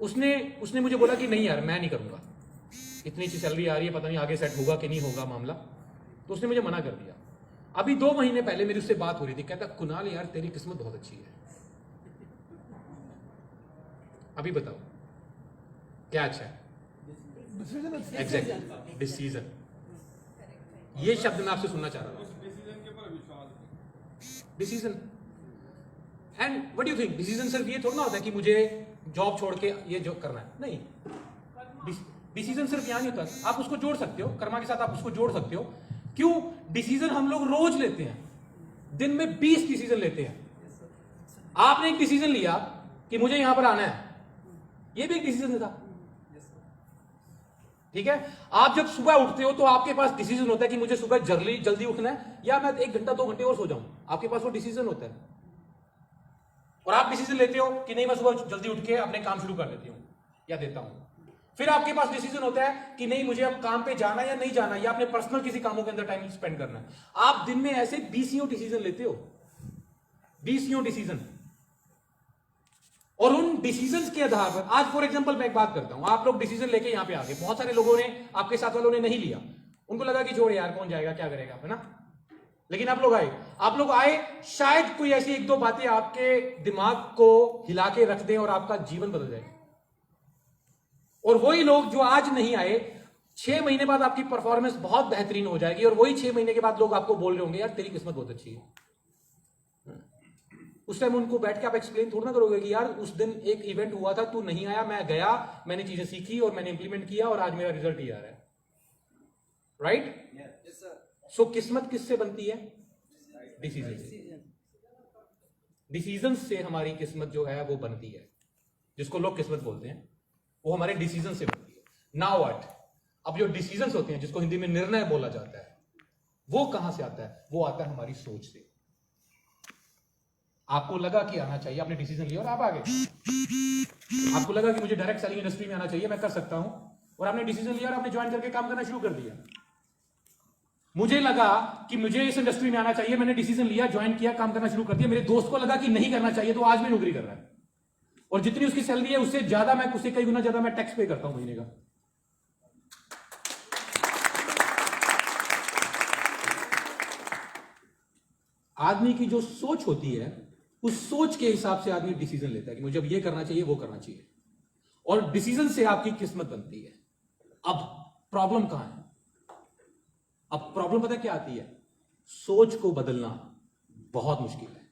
उसने उसने मुझे बोला कि नहीं यार मैं नहीं करूंगा, इतनी अच्छी सैलरी आ रही है, पता नहीं आगे सेट होगा कि नहीं होगा मामला, तो उसने मुझे मना कर दिया। अभी 2 महीने पहले मेरी उससे बात हो रही थी, कहता कुणाल यार तेरी किस्मत बहुत अच्छी है। अभी बताओ क्या अच्छा है? Exactly, decision. ये शब्द मैं आपसे सुनना चाह रहा हूं, decision. And what do you think, decision सिर्फ ये थोड़ा ना होता है कि मुझे जॉब छोड़ के ये जॉब करना है, नहीं। डिसीजन सिर्फ यहां नहीं होता, आप उसको जोड़ सकते हो, कर्मा के साथ आप उसको जोड़ सकते हो। क्यों? डिसीजन हम लोग रोज लेते हैं, दिन में 20 डिसीजन लेते हैं। आपने एक डिसीजन लिया कि मुझे यहां पर आना है, ये भी एक डिसीजन था, ठीक है। आप जब सुबह उठते हो तो आपके पास डिसीजन होता है कि मुझे सुबह जल्दी उठना है या मैं 1 घंटा 2 घंटे और सो जाऊं, आपके पास वो डिसीजन होता है। और आप डिसीजन लेते हो कि नहीं मैं सुबह जल्दी उठ के अपने काम शुरू कर देती हूं या देता हूं। फिर आपके पास डिसीजन होता है कि नहीं मुझे अब काम पे जाना या नहीं जाना, या अपने पर्सनल किसी कामों के अंदर टाइम स्पेंड करना है। आप दिन में ऐसे 20 डिसीजन लेते हो, 20 डिसीजन। और उन डिसीजंस के आधार पर आज फॉर एग्जांपल मैं एक बात करता हूं, आप लोग डिसीजन लेके यहां पे आ गए, बहुत सारे लोगों ने, आपके साथ वालों ने नहीं लिया, उनको लगा कि छोड़ यार कौन जाएगा क्या करेगा, है ना। लेकिन आप लोग आए, शायद कोई ऐसी 1-2 बातें आपके दिमाग को हिला के रख दें और आपका जीवन बदल जाए। और वही लोग जो आज नहीं आए, 6 महीने बाद आपकी परफॉर्मेंस बहुत बेहतरीन हो जाएगी, और वही 6 महीने के बाद लोग आपको बोल रहे होंगे यार तेरी किस्मत बहुत अच्छी है। उस टाइम उनको बैठ के आप एक्सप्लेन थोड़ा ना करोगे कि यार उस दिन एक इवेंट हुआ था, तू नहीं आया, मैं गया, मैंने चीजें सीखी और मैंने इंप्लीमेंट किया और आज मेरा रिजल्ट ही आ रहा है, राइट। सो किस्मत किससे बनती है? डिसीजन से। डिसीजन से हमारी किस्मत जो है वो बनती है, जिसको लोग किस्मत बोलते हैं, वो हमारे डिसीजन से बनती है। नाउ व्हाट, अब जो डिसीजंस होते हैं जिसको हिंदी में निर्णय बोला जाता है, वो कहां से आता है? वो आता है हमारी सोच से। आपको लगा कि आना चाहिए, आपने डिसीजन लिया और आप आ गए। आपको लगा कि मुझे डायरेक्ट सेलिंग इंडस्ट्री में आना चाहिए, मैं कर सकता हूं, और आपने डिसीजन लिया और आपने ज्वाइन करके काम करना शुरू कर दिया। मुझे लगा कि मुझे इस इंडस्ट्री में आना चाहिए, मैंने डिसीजन लिया, ज्वाइन किया, काम करना शुरू कर दिया। मेरे दोस्त को लगा कि नहीं करना चाहिए, तो आज भी नौकरी कर रहा है, और जितनी उसकी सैलरी है उससे ज्यादा मैं, उससे कई गुना ज्यादा मैं टैक्स पे करता हूं महीने का। आदमी की जो सोच होती है, उस सोच के हिसाब से आदमी डिसीजन लेता है कि मुझे अब ये करना चाहिए, वो करना चाहिए, और डिसीजन से आपकी किस्मत बनती है। अब प्रॉब्लम कहां है? अब प्रॉब्लम पता क्या आती है? सोच को बदलना बहुत मुश्किल है।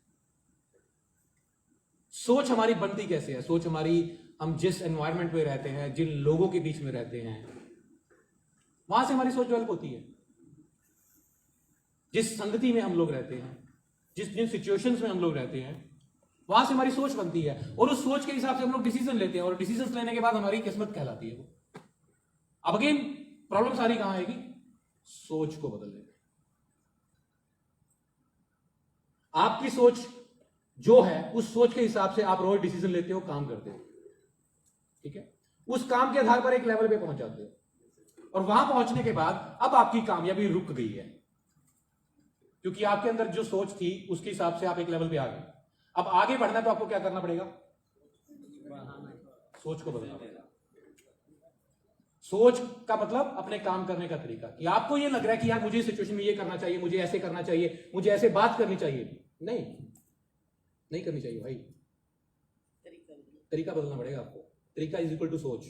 सोच हमारी बनती कैसे है? सोच हमारी, हम जिस एनवायरनमेंट में रहते हैं, जिन लोगों के बीच में रहते हैं, वहां से हमारी सोच डेवलप होती है। जिस संगति में हम लोग रहते हैं, जिन सिचुएशंस में हम लोग रहते हैं, वहां से हमारी सोच बनती है, और उस सोच के हिसाब से हम लोग डिसीजन लेते हैं, और डिसीजन लेने के बाद हमारी किस्मत कहलाती है वो। अब अगेन प्रॉब्लम सारी कहां आएगी? सोच को बदलने में। आपकी सोच जो है, उस सोच के हिसाब से आप रोज डिसीजन लेते हो, काम करते हो, ठीक है। उस काम के आधार पर एक लेवल पे पहुंच जाते हो, और वहां पहुंचने के बाद अब आपकी कामयाबी रुक गई है, क्योंकि आपके अंदर जो सोच थी उसके हिसाब से आप एक लेवल पे आ गए। अब आगे बढ़ना तो आपको क्या करना पड़ेगा? सोच को बदलना पड़ेगा। सोच का मतलब अपने काम करने का तरीका, कि आपको ये लग रहा है कि यार मुझे इस सिचुएशन में ये करना चाहिए, मुझे ऐसे करना चाहिए, मुझे ऐसे बात करनी चाहिए, नहीं करनी चाहिए भाई। तरीका बदलना पड़ेगा आपको। तरीका इज इक्वल टू सोच,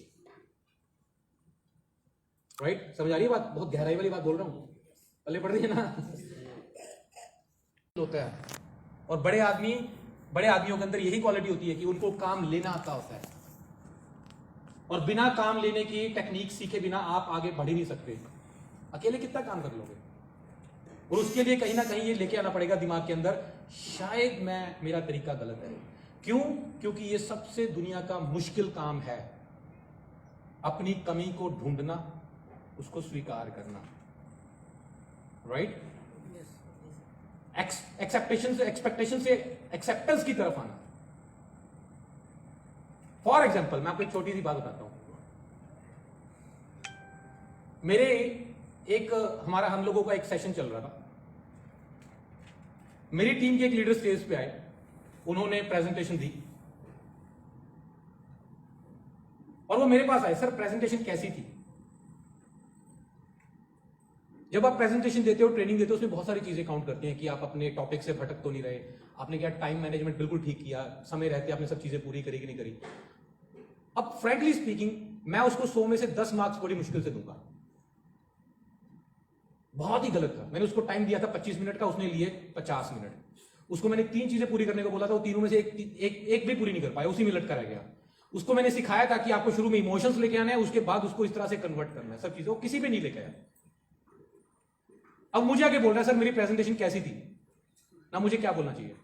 राइट। समझ आ रही है बात? बहुत गहराई वाली बात बोल रहा हूं, पल्ले पड़ रही है ना। होता है, और बड़े आदमियों के अंदर यही क्वालिटी होती है कि उनको काम लेना आता होता है, और बिना काम लेने की टेक्निक सीखे बिना आप आगे बढ़ ही नहीं सकते। अकेले कितना काम कर लोगे? और उसके लिए कहीं ना कहीं ये लेके आना पड़ेगा दिमाग के अंदर, शायद मेरा तरीका गलत है। क्यों? क्योंकि ये सबसे दुनिया का मुश्किल काम है, अपनी कमी को ढूंढना, उसको स्वीकार करना, राइट। एक्सपेक्टेशन से एक्सेप्टेंस की तरफ आना। फॉर एग्जाम्पल मैं आपको एक छोटी सी बात बताता हूं। हम लोगों का एक सेशन चल रहा था, मेरी टीम के एक लीडर स्टेज पे आए, उन्होंने प्रेजेंटेशन दी, और वो मेरे पास आए, सर प्रेजेंटेशन कैसी थी? जब आप प्रेजेंटेशन देते हो, ट्रेनिंग देते हो, उसमें बहुत सारी चीजें काउंट करती हैं कि आप अपने टॉपिक से भटक तो नहीं रहे, आपने क्या टाइम मैनेजमेंट बिल्कुल ठीक किया, समय रहते आपने सब चीजें पूरी करी कि नहीं करी। अब फ्रैंकली स्पीकिंग मैं उसको 100 में से 10 मार्क्स बड़ी मुश्किल से दूंगा। बहुत ही गलत था। मैंने उसको टाइम दिया था 25 मिनट का, उसने लिए 50 मिनट। उसको मैंने 3 चीजें पूरी करने को बोला था, वो तीनों में से एक भी पूरी नहीं कर पाया, उसी में लटका रह गया। उसको मैंने सिखाया था कि आपको शुरू में इमोशंस लेके आना है, उसके बाद उसको इस तरह से कन्वर्ट करना है, सब चीजें वो किसी पे नहीं लेके आया। अब मुझे आगे बोल रहा है सर मेरी प्रेजेंटेशन कैसी थी, ना मुझे क्या बोलना चाहिए?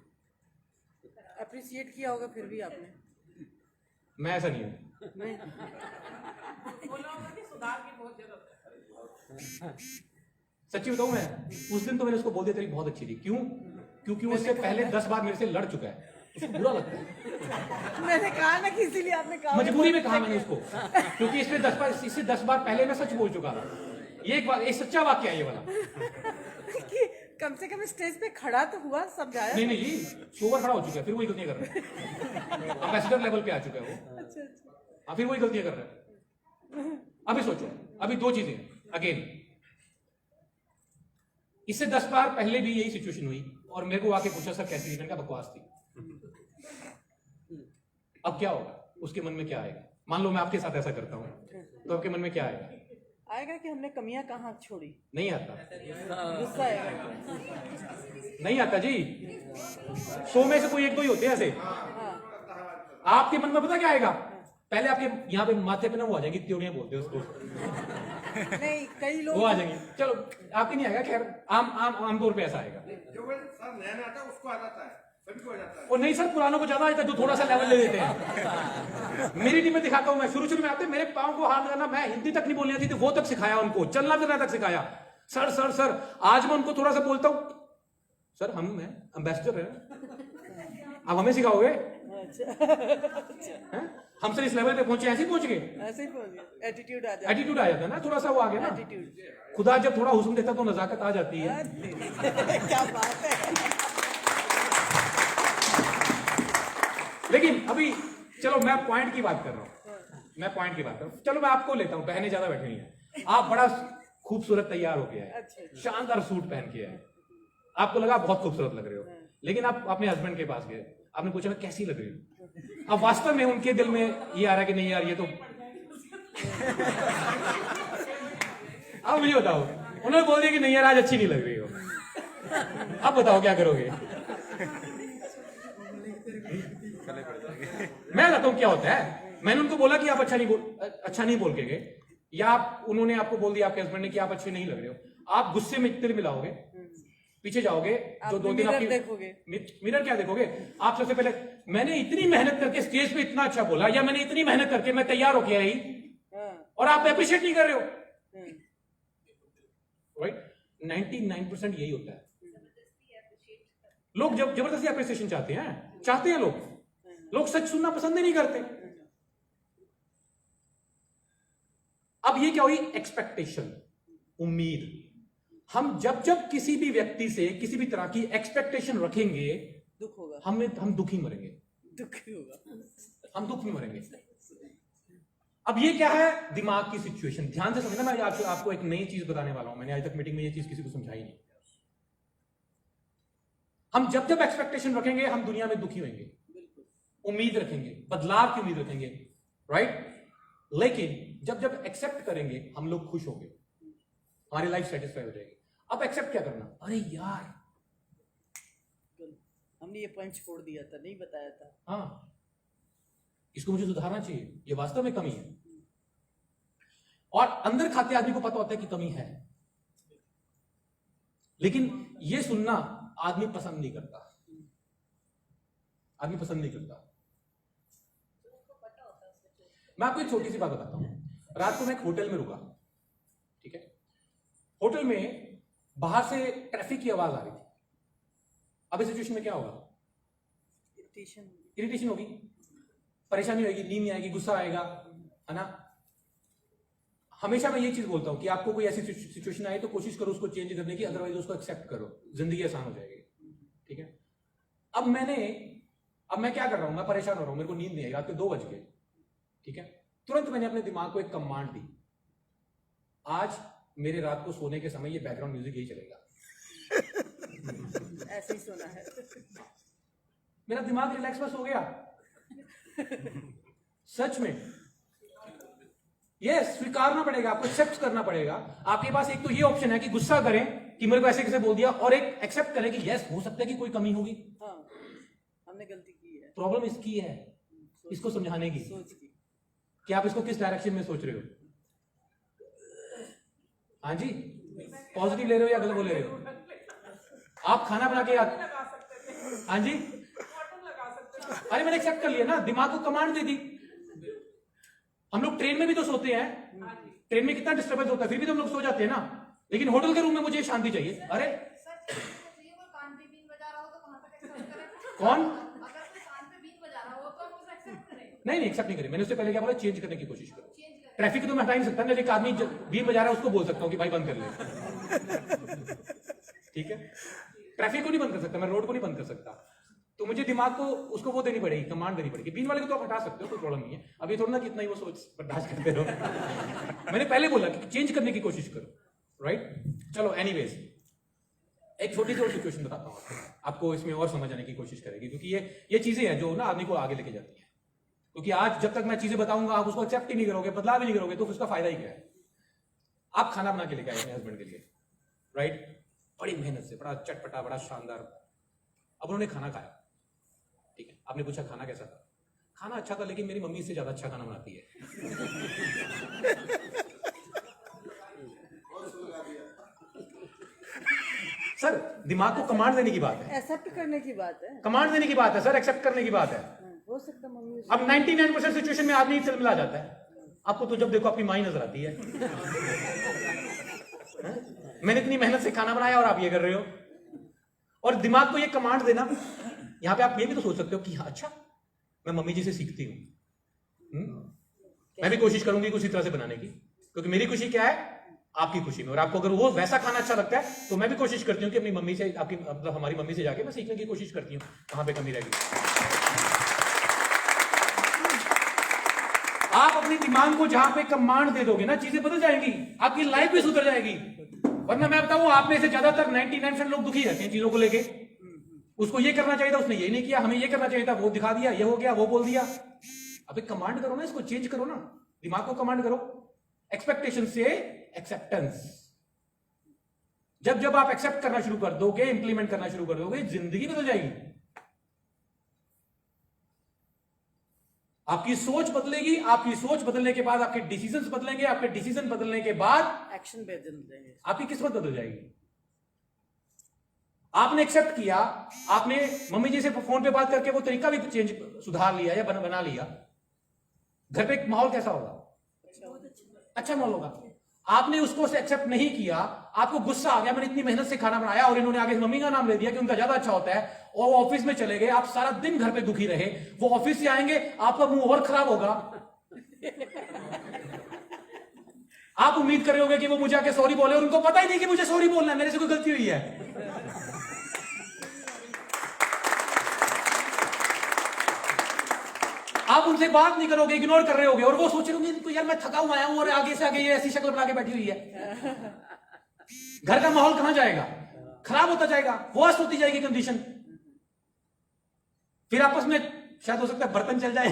अप्रिशिएट किया होगा फिर भी आपने। मैं ऐसा नहीं हूं। सच्ची बताऊं, मैं उस दिन तो मैंने उसको बोल दिया तेरी बहुत अच्छी थी। क्यों? क्योंकि वो उससे पहले 10 बार मेरे से लड़ चुका है, उसको बुरा लगता है। मैंने कहा ना कि इसीलिए आपने कहा, मजबूरी में कहा मैंने उसको, क्योंकि इससे 10 बार पहले मैं सच बोल चुका था। ये एक बात, एक सच्चा वाक्य है ये वाला। कि कम से कम स्टेज पे खड़ा तो हुआ, समझाया। नहीं जी, सोवर खड़ा हो चुका है, फिर वही गलतियां कर रहा है। एम्बेसडर लेवल पे आ चुका है वो। अच्छा। फिर वही गलतियां कर रहा है। अभी सोचो, अभी 2 चीजें अगेन, इससे 10 बार पहले भी यही सिचुएशन हुई और मेरे को आके पूछा सर कैसी थी, मैंने कहा बकवास थी। अब क्या होगा, उसके मन में क्या आएगा? मान लो मैं आपके साथ ऐसा करता हूं, तो आपके मन में क्या आएगा? आएगा कि हमने कमियां कहाँ छोड़ी। नहीं आता, गुस्सा आएगा। नहीं आता जी। 100 में से कोई 1-2 ही होते हैं ऐसे। आपके मन में पता क्या आएगा? पहले आपके यहाँ पे माथे पे ना वो आ जाएंगी, त्योड़ियां बोलते हैं उसको। नहीं, कई लोग वो आ जाएंगी। चलो आपके नहीं आएगा, खैर आम तौर पे ऐसा आएगा। जो सर नया आता है उसको आ जाता है, सभी को आ जाता है। और नहीं सर, पुरानों को ज्यादा आता है जो थोड़ा सा लेवल ले लेते हैं। मेरी टीम में दिखाता हूं मैं, शुरू में आते मेरे पाँव को हाथ लगाना, मैं हिंदी तक नहीं बोलनी आती थी, वो तक सिखाया उनको, चलना फिरना तक सिखाया। सर सर सर आज मैं उनको थोड़ा सा बोलता हूं, सर हम हैं एम्बेसडर है, आप हमें सिखाओगे? हमसे इस लेवल पे पहुंचे, ऐसे ही पहुंच गए, ऐसे ही पहुंच गए। एटीट्यूड आ एटीट्यूड आ जाता है ना, थोड़ा सा वो आ गया ना। एटीट्यूड। खुदा जब थोड़ा हुस्न देता तो नजाकत आ जाती है। क्या बात है। लेकिन अभी चलो मैं पॉइंट की बात कर रहा हूं, चलो मैं आपको लेता हूं, बहनें ज्यादा बैठी हुई हैं, आप बड़ा खूबसूरत तैयार होके आए, शानदार सूट पहन के आए, आपको लगा बहुत खूबसूरत लग रहे हो, लेकिन आप अपने हस्बैंड के पास गए, आपने पूछा मैं कैसी लग रही हूँ? अब वास्तव में उनके दिल में ये आ रहा है कि नहीं यार ये तो अब मुझे बताओ, उन्होंने बोल दिया कि नहीं यार आज अच्छी नहीं लग रही हो, अब बताओ क्या करोगे? मैं बताता हूं क्या होता है। मैंने उनको बोला कि आप अच्छा नहीं बोल के गए, या उन्होंने आपको बोल दिया आपके हस्बैंड ने कि आप अच्छे नहीं लग रहे हो, आप गुस्से में तिल मिलाओगे, पीछे जाओगे, जो 2 दिन आपकी मिरर क्या देखोगे? आप सबसे पहले मैंने इतनी मेहनत करके स्टेज पे इतना अच्छा बोला, या मैंने इतनी मेहनत करके मैं तैयार होके आई और आप अप्रिशिएट नहीं कर रहे हो, राइट? 99% यही होता है। लोग जब जबरदस्ती अप्रिसिएशन चाहते हैं लोग सच सुनना पसंद ही नहीं करते। अब ये क्या हुई? एक्सपेक्टेशन, उम्मीद। हम जब किसी भी व्यक्ति से किसी भी तरह की एक्सपेक्टेशन रखेंगे, दुख होगा, हम दुखी मरेंगे, हम दुख में मरेंगे। अब ये क्या है? दिमाग की सिचुएशन। ध्यान से समझना, मैं आज आपको एक नई चीज बताने वाला हूं, मैंने आज तक मीटिंग में ये चीज किसी को समझाई नहीं। हम जब एक्सपेक्टेशन रखेंगे हम दुनिया में दुखी होंगे, उम्मीद रखेंगे, बदलाव की उम्मीद रखेंगे, राइट? लेकिन जब एक्सेप्ट करेंगे हम लोग खुश होंगे, हमारी लाइफ सेटिस्फाई हो जाएगी। अब एक्सेप्ट क्या करना? अरे यार हमने ये पंच छोड़ दिया था, नहीं बताया था, हाँ इसको मुझे सुधारना चाहिए, ये वास्तव में कमी है। और अंदर खाते आदमी को पता होता है कि कमी है, लेकिन ये सुनना आदमी पसंद नहीं करता, मैं आपको एक छोटी सी बात बताता हूं। रात को मैं एक होटल में रुका, ठीक है? होटल में बाहर से ट्रैफिक की आवाज आ रही थी। अब इस सिचुएशन में क्या होगा? इरिटेशन होगी, परेशानी होगी, नींद नहीं आएगी, गुस्सा आएगा, है ना? हमेशा मैं ये चीज बोलता हूं कि आपको कोई ऐसी सिचुएशन आए तो कोशिश करो उसको चेंज करने की, अदरवाइज उसको एक्सेप्ट करो, जिंदगी आसान हो जाएगी, ठीक है? अब मैं क्या कर रहा हूं? मैं परेशान हो रहा हूं, मेरे को नींद नहीं आई, रात के 2 बज गए, ठीक है? तुरंत मैंने अपने दिमाग को एक कमांड दी, आज मेरे रात को सोने के समय ये बैकग्राउंड म्यूजिक यही चलेगा। ऐसे ही सुना है। मेरा दिमाग रिलैक्स बस हो गया। सच में यस, स्वीकारना पड़ेगा आपको, एक्सेप्ट करना पड़ेगा। आपके पास एक तो ये ऑप्शन है कि गुस्सा करें कि मेरे को ऐसे कैसे बोल दिया, और एक एक्सेप्ट करें कि यस हो सकता है कि कोई कमी होगी, हाँ, हमने गलती की है। प्रॉब्लम इसकी है, इसको समझाने की, सोच की। कि आप इसको किस डायरेक्शन में सोच रहे हो। हाँ जी, पॉजिटिव ले रहे हो या गलत बोल ले रहे हो? आप खाना बना के हाँ जी, अरे मैंने एक्सेप्ट कर लिया ना, दिमाग को कमांड दे दी। हम लोग ट्रेन में भी तो सोते हैं, ट्रेन में कितना डिस्टर्बेंस होता है, फिर भी तो हम लोग सो जाते हैं ना। लेकिन होटल के रूम में मुझे शांति चाहिए। अरे कौन? नहीं एक्सेप्ट नहीं करें, मैंने उससे पहले क्या बोला, चेंज करने की कोशिश करो। ट्रैफिक तो मैं हटा नहीं सकता, लेकिन आदमी बीम बजा रहा है उसको बोल सकता हूँ कि भाई बंद कर ले। ठीक है, ट्रैफिक को नहीं बंद कर सकता मैं, रोड को नहीं बंद कर सकता, तो मुझे दिमाग को उसको वो देनी पड़ेगी, कमांड देनी पड़ेगी। बीन वाले को तो आप हटा सकते हो, कोई प्रॉब्लम नहीं है। अब ये थोड़ा ना कि इतना ही वो सोच बर्दाश्त करते रहो। मैंने पहले बोला कि चेंज करने की कोशिश करो, राइट। चलो एनीवेज, एक छोटी सी और सिचुएशन बताता हूँ आपको, इसमें और समझ आने की कोशिश करेगी, क्योंकि ये चीजें हैं जो ना आदमी को आगे लेके जाती है। क्योंकि आज जब तक मैं चीजें बताऊंगा आप उसको एक्सेप्ट ही नहीं करोगे, बदलाव ही नहीं करोगे, तो उसका फायदा ही क्या है। आप खाना बना के लेके आए अपने हस्बैंड के लिए, राइट, बड़ी मेहनत से, बड़ा चटपटा, बड़ा शानदार। अब उन्होंने खाना खाया, ठीक है, आपने पूछा खाना कैसा था? खाना अच्छा था, लेकिन मेरी मम्मी इससे ज्यादा अच्छा खाना बनाती है। सर दिमाग को कमांड देने की बात है, एक्सेप्ट करने की बात है, कमांड देने की बात है सर, एक्सेप्ट करने की बात है। हो सकता मम्मी। अब 99% सिचुएशन में आदमी तिलमिला जाता है। आपको तो जब देखो आपकी माँ ही नजर आती है। मैंने इतनी मेहनत से खाना बनाया और आप ये कर रहे हो। और दिमाग को ये कमांड देना, यहां पे आप ये भी तो सोच सकते हो कि हाँ अच्छा मैं मम्मी जी से सीखती हूँ, मैं भी कोशिश करूंगी उसी तरह से बनाने की, क्योंकि मेरी खुशी क्या है, आपकी खुशी में। और आपको अगर वो वैसा खाना अच्छा लगता है तो मैं भी कोशिश करती हूँ कि अपनी मम्मी से, आपकी मतलब हमारी मम्मी से जाके मैं सीखने की कोशिश करती हूँ कहां पे कमी रहेगी। आप अपने दिमाग को जहां पे कमांड दे दोगे ना, चीजें बदल जाएंगी, आपकी लाइफ भी सुधर जाएगी। वरना मैं बताऊं, आप में से ज्यादातर 99% लोग दुखी रहते हैं चीजों को लेके। उसको ये करना चाहिए था, उसने ये नहीं किया, हमें ये करना चाहिए था, वो दिखा दिया, ये हो गया, वो बोल दिया। अब एक कमांड करो ना, इसको चेंज करो ना, दिमाग को कमांड करो। एक्सपेक्टेशन से एक्सेप्टेंस, जब जब आप एक्सेप्ट करना शुरू कर दोगे, इंप्लीमेंट करना शुरू कर दोगे, जिंदगी बदल जाएगी। आपकी सोच बदलेगी, आपकी सोच बदलने के बाद आपके डिसीजंस बदलेंगे, आपके डिसीजन बदलने के बाद एक्शन बदल देंगे, आपकी किस्मत बदल जाएगी। आपने एक्सेप्ट किया, आपने मम्मी जी से फोन पे बात करके वो तरीका भी चेंज, सुधार लिया या बना लिया, घर पे एक माहौल कैसा होगा? अच्छा माहौल होगा। आपने उसको एक्सेप्ट नहीं किया, आपको गुस्सा आ गया, मैंने इतनी मेहनत से खाना बनाया और इन्होंने आगे मम्मी का नाम ले दिया कि उनका ज्यादा अच्छा होता है, और वो ऑफिस में चले गए, आप सारा दिन घर पे दुखी रहे, वो ऑफिस से आएंगे, आपका मुंह और खराब होगा। आप उम्मीद कर रहे होंगे कि वो मुझे आके सॉरी बोले, और उनको पता ही नहीं कि मुझे सॉरी बोलना है, मेरे से कोई गलती हुई है। आप उनसे बात नहीं करोगे, इग्नोर कर रहे होगे, और वो सोच रहे होंगे तो यार मैं थका हुआ आया हूं और आगे से आगे ये ऐसी शक्ल बना के बैठी हुई है। घर का माहौल कहां जाएगा? खराब होता जाएगा, वर्स्ट होती जाएगी कंडीशन। फिर आपस में शायद हो सकता है बर्तन चल जाए।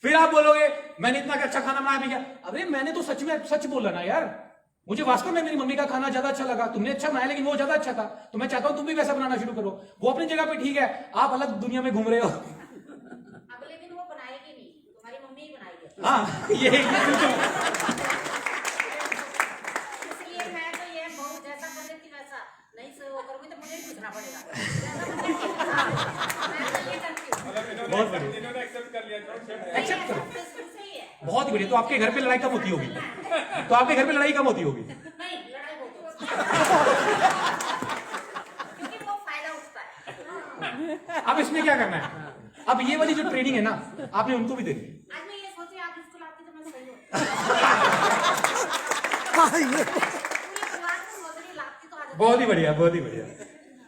फिर आप बोलोगे मैंने इतना अच्छा खाना बनाया, मैं क्या, अरे मैंने तो सच में सच बोला ना यार, मुझे वास्तव में मेरी मम्मी का खाना ज्यादा अच्छा लगा, तुमने अच्छा बनाया लेकिन वो ज्यादा अच्छा था, तो मैं चाहता हूं तुम भी वैसा बनाना शुरू करो। वो अपनी जगह पे ठीक है, आप अलग दुनिया में घूम रहे हो। अब लेकिन वो बनाएगी नहीं, तुम्हारी मम्मी ही बनाएगी। हाँ ये इसलिए मैं तो ये बहुत जैसा कर लेती वैसा नहीं, से वो करूंगी तो मुझे ही पूछना पड़ेगा। मैं तो ये करती हूँ। बहुत बढ़िया, इन्होंने एक्सेप्ट कर लिया, एक्सेप्ट करो, सही है। बहुत ही बढ़िया। तो आपके घर पे लड़ाई कम होती होगी, तो आपके घर पे लड़ाई कम होती होगी। नहीं, लड़ाई बहुत होती है। क्योंकि वो फायदा उठता है। अब इसमें क्या करना है? अब ये वाली जो ट्रेनिंग है ना, आपने उनको भी देनी है। आज मैं ये सोची आप इसको लाती तो मैं सही होती। पूरी परिवार को नौकरी लाती तो आज। बहुत ही बढ़िया, बहुत ही बढ़िया।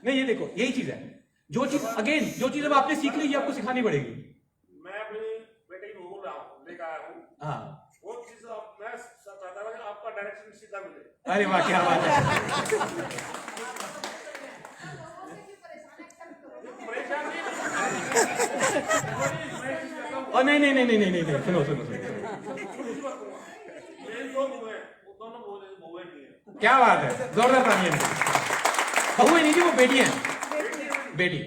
नहीं ये देखो, यही चीज है, जो चीज अगेन, जो चीज अब आपने सीख ली, ये आपको सिखानी पड़ेगी। मैं अपनी रिश्ता मिले। अरे वाह, क्या बात है। और नहीं नहीं नहीं नहीं नहीं नहीं, सुनो सुनो सुनो, मेरे दो बहुएं हैं, वो दोनों बहुएं नहीं है। क्या बात है, जोरदार तालियां। बहू नहीं थी, वो बेटी है, बेटी।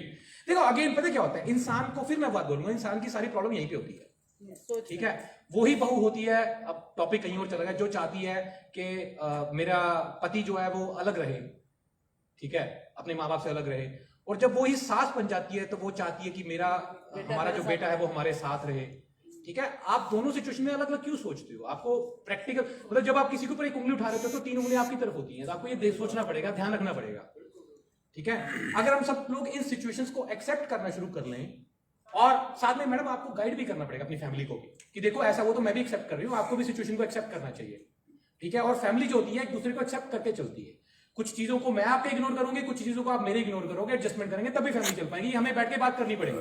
देखो अगेन पता क्या होता है, इंसान को, फिर मैं बात बोलूंगा, इंसान की सारी प्रॉब्लम यहीं पे होती है, ठीक है। वही बहू होती है, अब टॉपिक कहीं और चला गया, जो चाहती है कि मेरा पति जो है वो अलग रहे, ठीक है, अपने माँ बाप से अलग रहे। और जब वो ही सास बन जाती है तो वो चाहती है कि हमारा जो बेटा है वो हमारे साथ रहे, ठीक है। आप दोनों सिचुएशन में अलग अलग क्यों सोचते हो? आपको प्रैक्टिकल, मतलब जब आप किसी के ऊपर एक उंगली उठा रहे हो तो 3 उंगली आपकी तरफ होती है, तो आपको ये सोचना पड़ेगा, ध्यान रखना पड़ेगा, ठीक है। अगर हम सब लोग इन सिचुएशंस को एक्सेप्ट करना शुरू कर लें, और साथ में मैडम आपको गाइड भी करना पड़ेगा अपनी फैमिली को भी, कि देखो ऐसा वो तो मैं भी एक्सेप्ट कर रही हूँ, आपको भी सिचुएशन को एक्सेप्ट करना चाहिए, ठीक है। और फैमिली जो होती है एक दूसरे को एक्सेप्ट करके चलती है। कुछ चीजों को मैं आपके इग्नोर करूंगी, कुछ चीजों को आप मेरे इग्नोर करोगे, एडजस्टमेंट करेंगे, तभी फैमिली चल पाएगी। हमें बैठ के बात करनी पड़ेगी।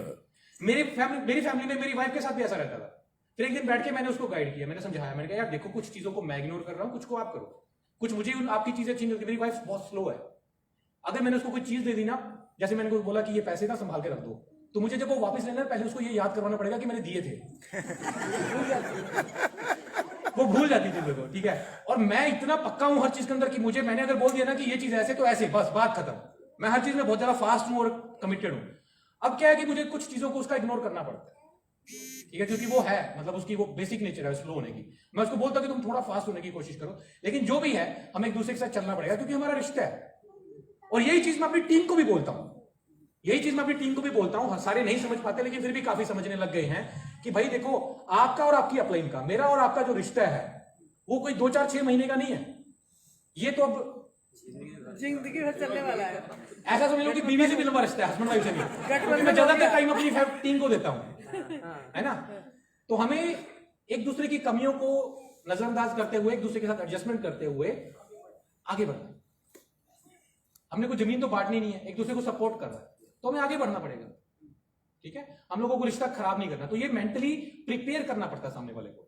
मेरी फैमिली में मेरी वाइफ के साथ भी ऐसा रहता था। फिर एक दिन बैठ के मैंने उसको गाइड किया, मैंने समझाया, मैंने कहा यार देखो, कुछ चीजों को मैं इग्नोर कर रहा हूं, कुछ को आप करो, कुछ मुझे आपकी चीजें अच्छी नहीं लगती। मेरी वाइफ बहुत स्लो है, अगर मैंने उसको कोई चीज दे दी ना, जैसे मैंने बोला कि ये पैसे ना संभाल के रख दो, तो मुझे जब वो वापस लेना है पहले उसको ये याद करवाना पड़ेगा कि मैंने दिए थे। वो भूल जाती थी मेरे को, ठीक है। और मैं इतना पक्का हूं हर चीज के अंदर कि मैंने अगर बोल दिया ना कि ये चीज ऐसे तो ऐसे, बस बात खत्म। मैं हर चीज में बहुत ज्यादा फास्ट हूं और कमिटेड हूं। अब क्या है कि मुझे कुछ चीजों को उसका इग्नोर करना पड़ता है, ठीक है, क्योंकि वो है, मतलब उसकी वो बेसिक नेचर है स्लो होने की। मैं उसको बोलता हूं कि तुम थोड़ा फास्ट होने की कोशिश करो, लेकिन जो भी है हमें एक दूसरे के साथ चलना पड़ेगा, क्योंकि हमारा रिश्ता है। और यही चीज मैं अपनी टीम को भी बोलता हूं, सारे नहीं समझ पाते, लेकिन फिर भी काफी समझने लग गए हैं कि भाई देखो, आपका और आपकी अपलाइन का, मेरा और आपका जो रिश्ता है वो कोई 2, 4, 6 महीने का नहीं है, ये तो अब जिंदगी भर चलने वाला है। ऐसा समझ लो कि बीवी से भी लंबा रिश्ता है, हस्बैंड वाइफ से भी, क्योंकि मैं ज्यादातर टाइम अपनी टीम को देता हूं, है ना। तो हमें एक दूसरे की कमियों को नजरअंदाज करते हुए, एक दूसरे के साथ एडजस्टमेंट करते हुए आगे बढ़ना। हमने कोई जमीन तो बांटनी नहीं है, एक दूसरे को सपोर्ट करना है, तो हमें आगे बढ़ना पड़ेगा, ठीक है। हम लोगों को रिश्ता खराब नहीं करना, तो ये मेंटली प्रिपेयर करना पड़ता है सामने वाले को।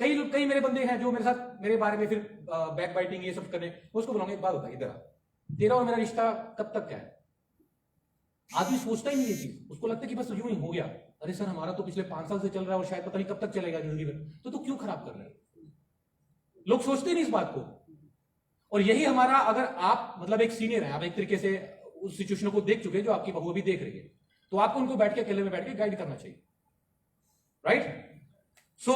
कई मेरे बंदे हैं जो मेरे साथ, मेरे बारे में फिर बैक बाइटिंग ये सब करने, मैं उसको बुलाऊंगा, एक बात होता है, इधर तेरा और मेरा रिश्ता कब तक क्या है? आदमी सोचता ही नहीं ये चीज, उसको लगता है कि बस यूं ही हो गया। अरे सर, हमारा तो पिछले 5 साल से चल रहा है और शायद पता नहीं कब तक चलेगा जिंदगी में, तो तू क्यों खराब कर रहा है? लोग सोचते नहीं इस बात को। और यही हमारा, अगर आप मतलब एक सीनियर है, आप एक तरीके से उस सिचुएशन को देख चुके हैं जो आपकी बहू अभी देख रही है, तो आपको उनको बैठ के अकेले में बैठ के गाइड करना चाहिए, राइट। सो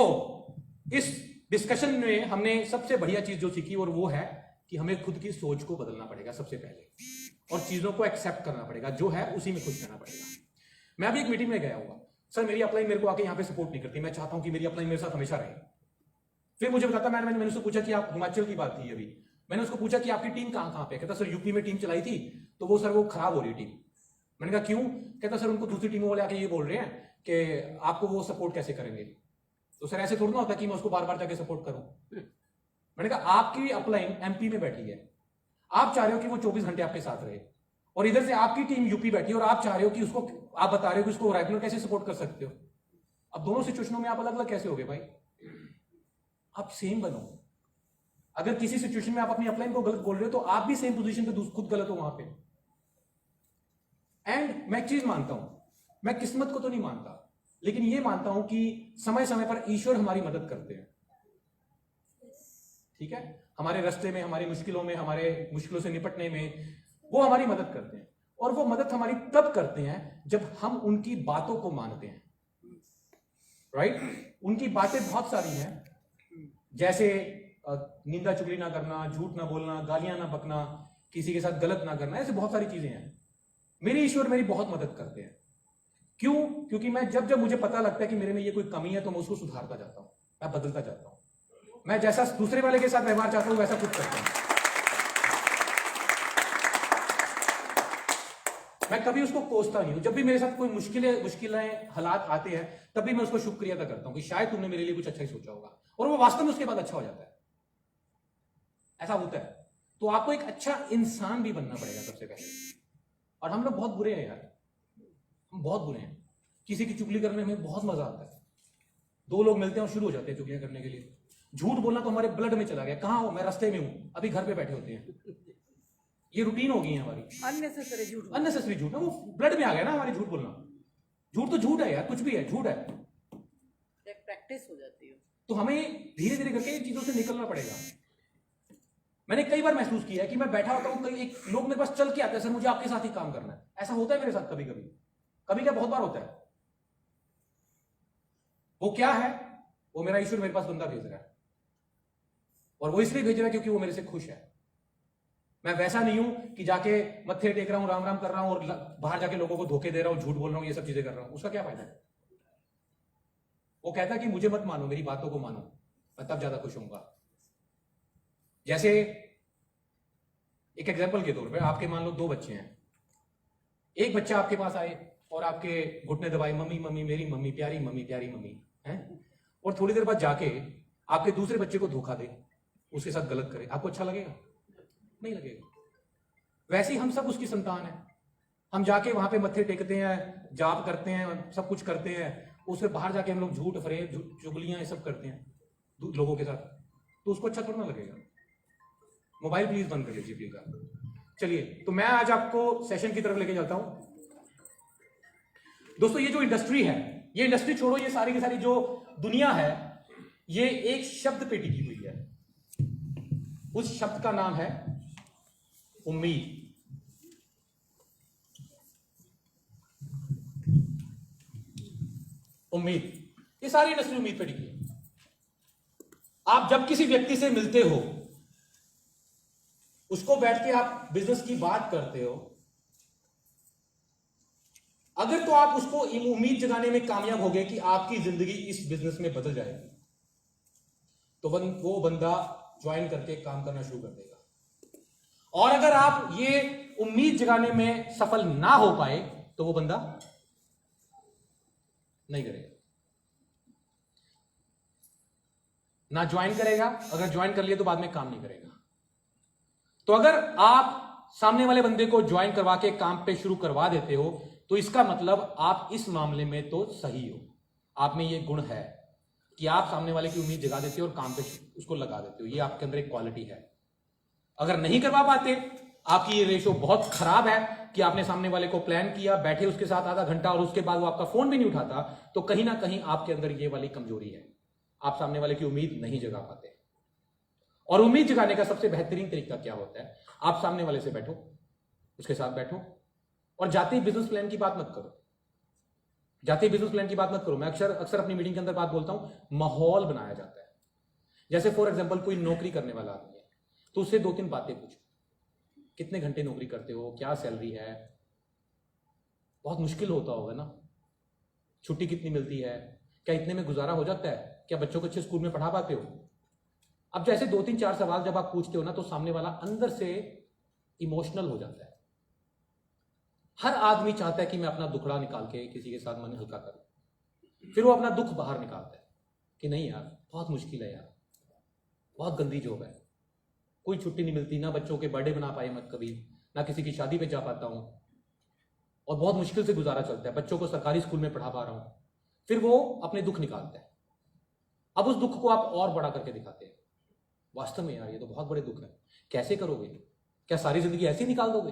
इस डिस्कशन में हमने सबसे बढ़िया चीज जो सीखी, और वो है कि हमें खुद की सोच को बदलना पड़ेगा सबसे पहले, और चीजों को एक्सेप्ट करना पड़ेगा, जो है उसी में खुश रहना पड़ेगा। मैं अभी एक मीटिंग में गया हुआ, सर मेरी अपलाइन मेरे को आके यहाँ पे सपोर्ट नहीं करती, मैं चाहता हूं कि मेरी अपलाइन मेरे साथ हमेशा रहे। फिर मुझे बताता, मैंने उससे पूछा कि आप, हिमाचल की बात थी अभी, मैंने उसको पूछा कि आपकी टीम कहां पे? कहता सर यूपी में टीम चलाई थी, तो वो सर वो खराब हो रही टीम। मैंने कहा क्यों? कहता सर उनको दूसरी टीमों वाले आके ये बोल रहे हैं कि आपको वो सपोर्ट कैसे करेंगे। तो सर ऐसे थोड़ा ना होता कि मैं उसको बार बार जाके सपोर्ट करूं। मैंने कहा आपकी अपलाइन एमपी में बैठी है, आप चाह रहे हो कि वो 24 घंटे आपके साथ रहे, और इधर से आपकी टीम यूपी बैठी है और आप चाह रहे हो कि उसको, आप बता रहे हो कि उसको रेगुलर कैसे सपोर्ट कर सकते हो। अब दोनों सिचुएशनों में आप अलग अलग कैसे हो गए भाई? आप सेम बनो। अगर किसी सिचुएशन में आप अपनी अपलाइन को गलत बोल रहे हो, तो आप भी सेम पोजीशन पे खुद गलत हो वहां पे। एंड मैं एक चीज मानता हूं, मैं किस्मत को तो नहीं मानता, लेकिन ये मानता हूं कि समय समय पर ईश्वर हमारी मदद करते हैं, ठीक है। हमारे रास्ते में, हमारी मुश्किलों में, हमारे मुश्किलों से निपटने में वो हमारी मदद करते हैं, और वो मदद हमारी तब करते हैं जब हम उनकी बातों को मानते हैं, राइट। उनकी बातें बहुत सारी हैं, जैसे निंदा चुगली ना करना, झूठ ना बोलना, गालियां ना बकना, किसी के साथ गलत ना करना, ऐसे बहुत सारी चीजें हैं। मेरे ईश्वर मेरी बहुत मदद करते हैं। क्यों? क्योंकि मैं जब मुझे पता लगता है कि मेरे में ये कोई कमी है, तो मैं उसको सुधारता जाता हूं, मैं बदलता जाता हूं। मैं जैसा दूसरे वाले के साथ व्यवहार चाहता हूं वैसा खुद करता हूं। मैं कभी उसको कोसता नहीं हूं। जब भी मेरे साथ कोई मुश्किलें हालात आते हैं, तब भी मैं उसको शुक्रिया अदा करता हूं कि शायद तुमने मेरे लिए कुछ अच्छा ही सोचा होगा, और वो वास्तव में उसके बाद अच्छा हो जाता है। ऐसा होता है। तो आपको एक अच्छा इंसान भी बनना पड़ेगा सबसे पहले। और हम लोग बहुत बुरे हैं यार, हम बहुत बुरे हैं। किसी की चुगली करने में बहुत मजा आता है। 2 लोग मिलते हैं और शुरू हो जाते हैं चुगलियां करने के लिए। झूठ बोलना तो हमारे ब्लड में चला गया। कहाँ हो? मैं रास्ते में हूं, अभी घर पे बैठे होते हैं। ये रूटीन हो गई है हमारी। अननेसेसरी झूठ बोलना। अननेसेसरी झूठ ना, वो ब्लड में आ गया ना हमारी, झूठ बोलना। झूठ तो झूठ है यार, कुछ भी है, झूठ है। एक प्रैक्टिस हो जाती है। तो हमें धीरे धीरे करके इन चीजों से निकलना पड़ेगा। मैंने कई बार महसूस किया है कि मैं बैठा होता हूँ, कई एक लोग मेरे पास चल के आते हैं, सर मुझे आपके साथ ही काम करना है। ऐसा होता है मेरे साथ कभी कभी, कभी क्या बहुत बार होता है। वो क्या है? वो मेरा ईश्वर मेरे पास बंदा भेज रहा है, और वो इसलिए भेज रहा है क्योंकि वो मेरे से खुश है। मैं वैसा नहीं हूं कि जाके मत्थे टेक रहा हूं, राम राम कर रहा हूं और बाहर जाके लोगों को धोखे दे रहा हूं, झूठ बोल रहा हूं, ये सब चीजें कर रहा हूं। उसका क्या फायदा है? वो कहता है कि मुझे मत मानो, मेरी बातों को मानो, मैं तब ज्यादा खुश होऊंगा। जैसे एक एग्जाम्पल के तौर पे, आपके मान लो 2 बच्चे हैं। एक बच्चा आपके पास आए और आपके घुटने दबाए, मम्मी मम्मी मेरी मम्मी, प्यारी मम्मी है, और थोड़ी देर बाद जाके आपके दूसरे बच्चे को धोखा दे, उसके साथ गलत करे, आपको अच्छा लगेगा? नहीं लगेगा। वैसे ही हम सब उसकी संतान है। हम जाके वहां पे मत्थे टेकते हैं, जाप करते हैं, सब कुछ करते हैं, उसके बाहर जाके हम लोग झूठ फरेब चुगलियां ये सब करते हैं लोगों के साथ, तो उसको अच्छा थोड़ा ना लगेगा। मोबाइल प्लीज बंद कर लीजिए प्लीज आप। चलिए, तो मैं आज आपको सेशन की तरफ लेके जाता हूं। दोस्तों, ये जो इंडस्ट्री है, ये इंडस्ट्री छोड़ो, ये सारी की सारी जो दुनिया है, ये एक शब्द पे टिकी हुई है। उस शब्द का नाम है उम्मीद। उम्मीद, ये सारी इंडस्ट्री उम्मीद पे टिकी है। आप जब किसी व्यक्ति से मिलते हो, उसको बैठ के आप बिजनेस की बात करते हो, अगर तो आप उसको उम्मीद जगाने में कामयाब हो गए कि आपकी जिंदगी इस बिजनेस में बदल जाएगी, तो वो बंदा ज्वाइन करके काम करना शुरू कर देगा। और अगर आप ये उम्मीद जगाने में सफल ना हो पाए, तो वो बंदा नहीं करेगा, ना ज्वाइन करेगा। अगर ज्वाइन कर लिया तो बाद में काम नहीं करेगा। तो अगर आप सामने वाले बंदे को ज्वाइन करवा के काम पे शुरू करवा देते हो, तो इसका मतलब आप इस मामले में तो सही हो। आप में ये गुण है कि आप सामने वाले की उम्मीद जगा देते हो और काम पे उसको लगा देते हो। ये आपके अंदर एक क्वालिटी है। अगर नहीं करवा पाते, आपकी ये रेशो बहुत खराब है कि आपने सामने वाले को प्लान किया, बैठे उसके साथ आधा घंटा और उसके बाद वो आपका फोन भी नहीं उठाता, तो कहीं ना कहीं आपके अंदर ये वाली कमजोरी है। आप सामने वाले की उम्मीद नहीं जगा पाते। और उम्मीद जगाने का सबसे बेहतरीन तरीका क्या होता है? आप सामने वाले से बैठो, उसके साथ बैठो, और जाते ही बिजनेस प्लान की बात मत करो। जाते ही बिजनेस प्लान की बात मत करो। मैं अक्सर अपनी मीटिंग के अंदर बात बोलता हूं, माहौल बनाया जाता है। जैसे फॉर एग्जांपल कोई नौकरी करने वाला आदमी है, तो उससे 2-3 बातें पूछो। कितने घंटे नौकरी करते हो? क्या सैलरी है? बहुत मुश्किल होता होगा ना। छुट्टी कितनी मिलती है? क्या इतने में गुजारा हो जाता है? क्या बच्चों को अच्छे स्कूल में पढ़ा पाते हो? अब जैसे 2-3-4 सवाल जब आप पूछते हो ना, तो सामने वाला अंदर से इमोशनल हो जाता है। हर आदमी चाहता है कि मैं अपना दुखड़ा निकाल के किसी के साथ मन हल्का करूं। फिर वो अपना दुख बाहर निकालता है कि नहीं यार, बहुत मुश्किल है यार, बहुत गंदी जॉब है, कोई छुट्टी नहीं मिलती, ना बच्चों के बर्थडे बना पाए मत कभी, ना किसी की शादी पे जा पाता हूं, और बहुत मुश्किल से गुजारा चलता है, बच्चों को सरकारी स्कूल में पढ़ा पा रहा हूं। फिर वो अपने दुख निकालता है। अब उस दुख को आप और बड़ा करके दिखाते हैं। वास्तव में यार, ये तो बहुत बड़े दुख है, कैसे करोगे? क्या सारी जिंदगी ऐसे ही निकाल दोगे?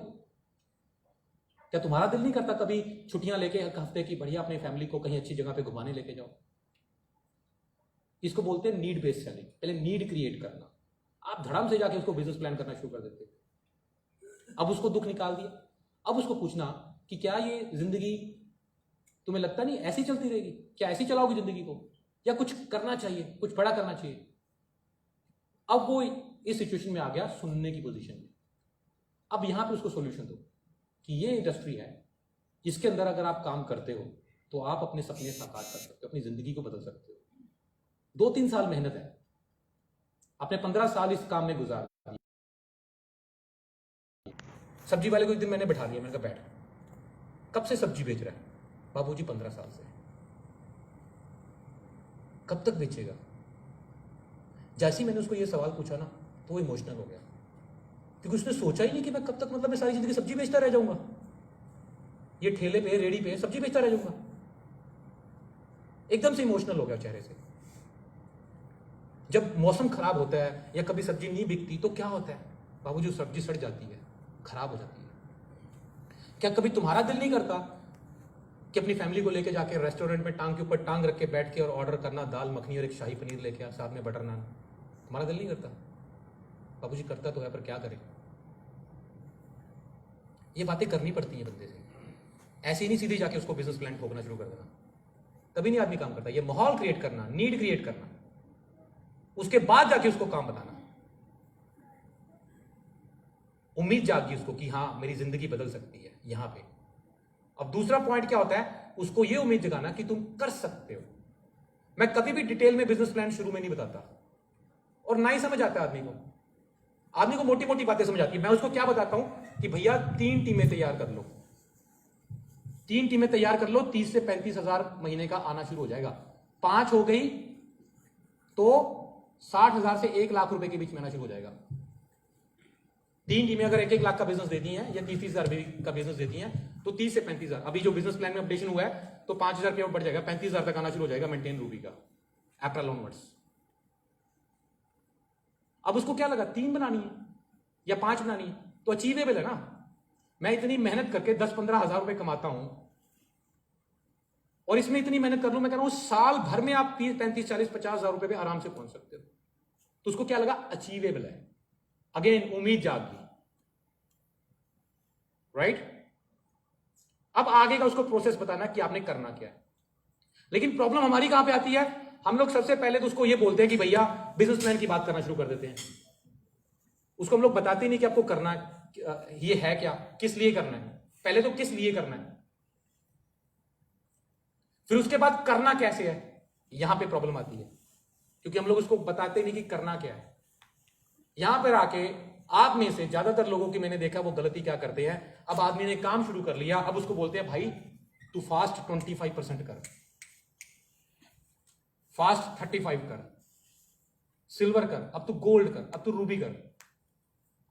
क्या तुम्हारा दिल नहीं करता कभी छुट्टियां लेके एक हफ्ते की बढ़िया अपनी फैमिली को कहीं अच्छी जगह पे घुमाने लेके जाओ? इसको बोलते हैं नीड बेस्ड सेलिंग। पहले नीड क्रिएट करना, आप धड़ाम से जाके उसको बिजनेस प्लान करना शुरू कर देते हो। अब उसको दुख निकाल दिया, अब उसको पूछना कि क्या ये जिंदगी तुम्हें लगता नहीं ऐसी चलती रहेगी? क्या ऐसी चलाओगी जिंदगी को, या कुछ करना चाहिए, कुछ बड़ा करना चाहिए? अब वो इस सिचुएशन में आ गया सुनने की पोजीशन में। अब यहां पे उसको सॉल्यूशन दो कि ये इंडस्ट्री है, इसके अंदर अगर आप काम करते हो तो आप अपने सपने साकार कर सकते हो, अपनी जिंदगी को बदल सकते हो। 2-3 साल मेहनत है, आपने 15 साल इस काम में गुजार दिए। सब्जी वाले को एक दिन मैंने बैठा दिया, मैंने कहा बैठ, कब से सब्जी बेच रहा है? बाबूजी 15 साल से। कब तक बेचेगा? जैसे ही मैंने उसको ये सवाल पूछा ना, तो वो इमोशनल हो गया, क्योंकि उसने सोचा ही नहीं कि मैं कब तक, मतलब मैं सारी जिंदगी सब्जी बेचता रह जाऊंगा, ये ठेले पे रेडी पे सब्जी बेचता रह जाऊंगा। एकदम से इमोशनल हो गया चेहरे से। जब मौसम खराब होता है या कभी सब्जी नहीं बिकती तो क्या होता है बाबू, जो सब्जी सड़ जाती है, खराब हो जाती है। क्या कभी तुम्हारा दिल नहीं करता कि अपनी फैमिली को लेके जाके रेस्टोरेंट में टांग के ऊपर टांग रख के बैठ के और ऑर्डर करना दाल मखनी और एक शाही पनीर लेके आ, साथ में बटर नान? तुम्हारा दिल नहीं करता? बाबूजी करता तो है, पर क्या करें? ये बातें करनी पड़ती हैं बंदे से, ऐसे ही नहीं सीधे जाके उसको बिजनेस प्लान ठोकना शुरू कर देना, तभी नहीं आदमी काम करता। ये माहौल क्रिएट करना, नीड क्रिएट करना, उसके बाद जाके उसको काम बताना, उम्मीद जागी उसको कि हाँ मेरी जिंदगी बदल सकती है यहां पे। अब दूसरा पॉइंट क्या होता है, उसको ये उम्मीद जगाना कि तुम कर सकते हो। मैं कभी भी डिटेल में बिजनेस प्लान शुरू में नहीं बताता, और ना ही समझ आता है आदमी को मोटी मोटी बातें समझ आती है। मैं उसको क्या बताता हूं कि भैया 3 टीमें तैयार कर लो, 3 टीमें तैयार कर लो, 30 से 35 हजार महीने का आना शुरू हो जाएगा। 5 हो गई तो 60,000 से 1 लाख रुपए के बीच में आना शुरू हो जाएगा। 3 टीमें अगर 1-1 लाख का बिजनेस देती हैं या 30-30 हजार का बिजनेस देती हैं तो 30 से 35 हजार। अभी जो बिजनेस प्लान में अपडेशन हुआ है तो 5,000 के ऊपर बढ़ जाएगा, 35,000 तक आना शुरू हो जाएगा मेंटेन रूबी का अप्रैल ऑनवर्ड्स। अब उसको क्या लगा, 3 बनानी है या 5 बनानी है, तो अचीवेबल है ना। मैं इतनी मेहनत करके 10-15 हजार रुपए कमाता हूं और इसमें इतनी मेहनत कर लूं, मैं कह रहा हूं साल भर में आप 30-35-40-50 हजार रुपए पे आराम से पहुंच सकते हो। तो उसको क्या लगा, अचीवेबल है। अगेन उम्मीद जागी, राइट। अब आगे का उसको प्रोसेस बताना कि आपने करना क्या है। लेकिन प्रॉब्लम हमारी कहां पे आती है, हम लोग सबसे पहले तो उसको ये बोलते हैं कि भैया बिजनेस प्लान की बात करना शुरू कर देते हैं। उसको हम लोग बताते ही नहीं कि आपको करना ये है क्या, किस लिए करना है। पहले तो किस लिए करना है, फिर उसके बाद करना कैसे है। यहां पे प्रॉब्लम आती है क्योंकि हम लोग उसको बताते नहीं कि करना क्या है। यहां पर आके आप में से ज्यादातर लोगों की मैंने देखा वो गलती क्या करते हैं, अब आदमी ने काम शुरू कर लिया, अब उसको बोलते हैं भाई तू फास्ट 25% कर, फास्ट 35 कर, सिल्वर कर, अब तू गोल्ड कर, अब तू रूबी कर।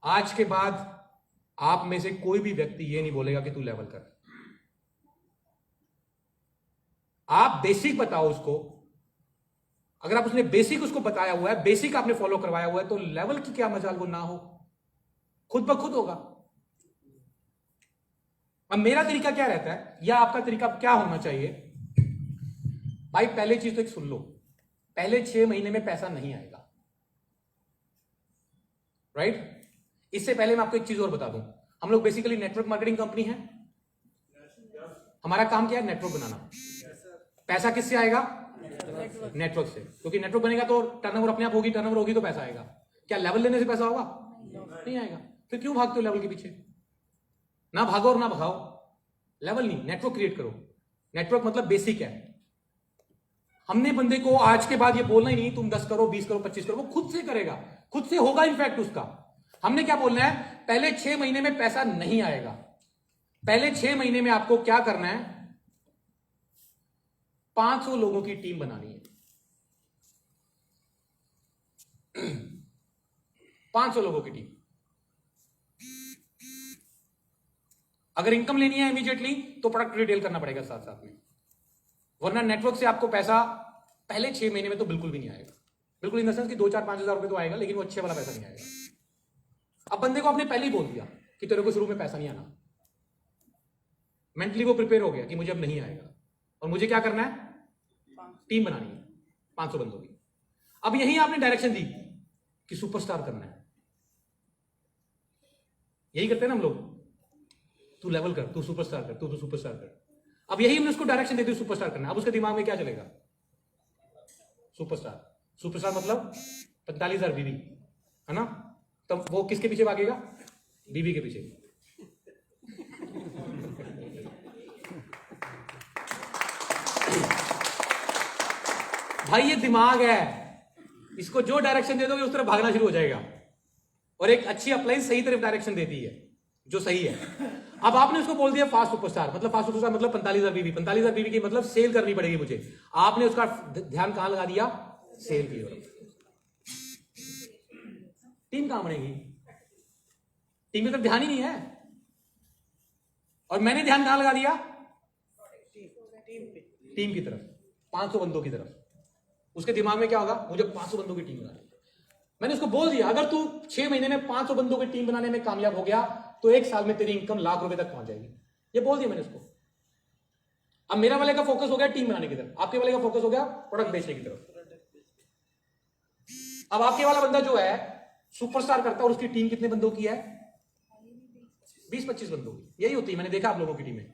आज के बाद आप में से कोई भी व्यक्ति ये नहीं बोलेगा कि तू लेवल कर। आप बेसिक बताओ उसको। अगर आप उसने बेसिक उसको बताया हुआ है, बेसिक आपने फॉलो करवाया हुआ है, तो लेवल की क्या मजाल वो ना हो, खुद ब खुद होगा। अब मेरा तरीका क्या रहता है या आपका तरीका क्या होना चाहिए, भाई पहले चीज तो एक सुन लो, पहले 6 महीने में पैसा नहीं आएगा, राइट। इससे पहले मैं आपको एक चीज और बता दूं, हम लोग बेसिकली नेटवर्क मार्केटिंग कंपनी है। हमारा काम क्या है, नेटवर्क बनाना। पैसा किससे आएगा, नेटवर्क से, क्योंकि नेटवर्क बनेगा तो टर्नओवर अपने आप होगी, टर्नओवर होगी तो पैसा आएगा। क्या लेवल लेने से पैसा होगा, नहीं आएगा। फिर क्यों भागते हो लेवल के पीछे, ना भागो और ना भगाओ। लेवल नहीं, नेटवर्क क्रिएट करो। नेटवर्क मतलब बेसिक है। हमने बंदे को आज के बाद ये बोलना ही नहीं तुम 10 करो, 20 करो, 25 करो, वो खुद से करेगा, खुद से होगा इनफैक्ट उसका। हमने क्या बोलना है, पहले 6 महीने में पैसा नहीं आएगा। पहले 6 महीने में आपको क्या करना है, 500 लोगों की टीम बनानी है। 500 लोगों की टीम। अगर इनकम लेनी है इमीडिएटली तो प्रोडक्ट रिटेल करना पड़ेगा साथ साथ में, वरना नेटवर्क से आपको पैसा पहले 6 महीने में तो बिल्कुल भी नहीं आएगा। बिल्कुल इन द सेंस कि 2-4-5 हजार रुपए तो आएगा, लेकिन वो अच्छे वाला पैसा नहीं आएगा। अब बंदे को आपने पहले ही बोल दिया कि तेरे को शुरू में पैसा नहीं आना, मेंटली वो प्रिपेयर हो गया कि मुझे अब नहीं आएगा, और मुझे क्या करना है, टीम बनानी है 500 बंदों की। अब यही आपने डायरेक्शन दी कि सुपरस्टार करना है। यही करते हैं ना हम लोग, तू लेवल कर, तू सुपरस्टार कर, तू सुपरस्टार कर। अब यही हमने उसको डायरेक्शन दे दी, सुपरस्टार करना है। अब उसके दिमाग में क्या चलेगा, सुपरस्टार। सुपरस्टार मतलब 45,000 बीवी है ना, तब वो किसके पीछे भागेगा, बीवी के पीछे। भाई ये दिमाग है, इसको जो डायरेक्शन दे दोगे उस तरफ भागना शुरू हो जाएगा। और एक अच्छी अप्लायंस सही तरफ डायरेक्शन देती है, जो सही है। अब आपने उसको बोल दिया फास्ट सुपरस्टार, मतलब फास्ट सुपरस्टार मतलब 45,000 बीवी। 45,000 बीवी की मतलब सेल करनी पड़ेगी मुझे। आपने उसका ध्यान कहां लगा दिया, सेल की ओर। टीम कहां बनेगी, टीम की तरफ ध्यान ही नहीं है। और मैंने ध्यान कहां लगा दिया, टीम की तरफ, 500 बंदों की तरफ। उसके दिमाग में क्या होगा, मुझे 500 बंदों की टीम बनानी है। मैंने उसको बोल दिया, अगर तू 6 महीने में 500 बंदों की टीम बनाने में कामयाब हो गया तो 1 साल में तेरी इनकम लाख रुपए तक पहुंच जाएगी। ये बोल दिया मैंने उसको। अब मेरा वाले का फोकस हो गया टीम बनाने की तरफ, आपके वाले का फोकस हो गया प्रोडक्ट बेचने की तरफ। अब आपके वाला बंदा जो है सुपरस्टार करता है और उसकी टीम कितने बंदों की है? 20-25 बंदों की। यही होती है, मैंने देखा आप लोगों की टीमें।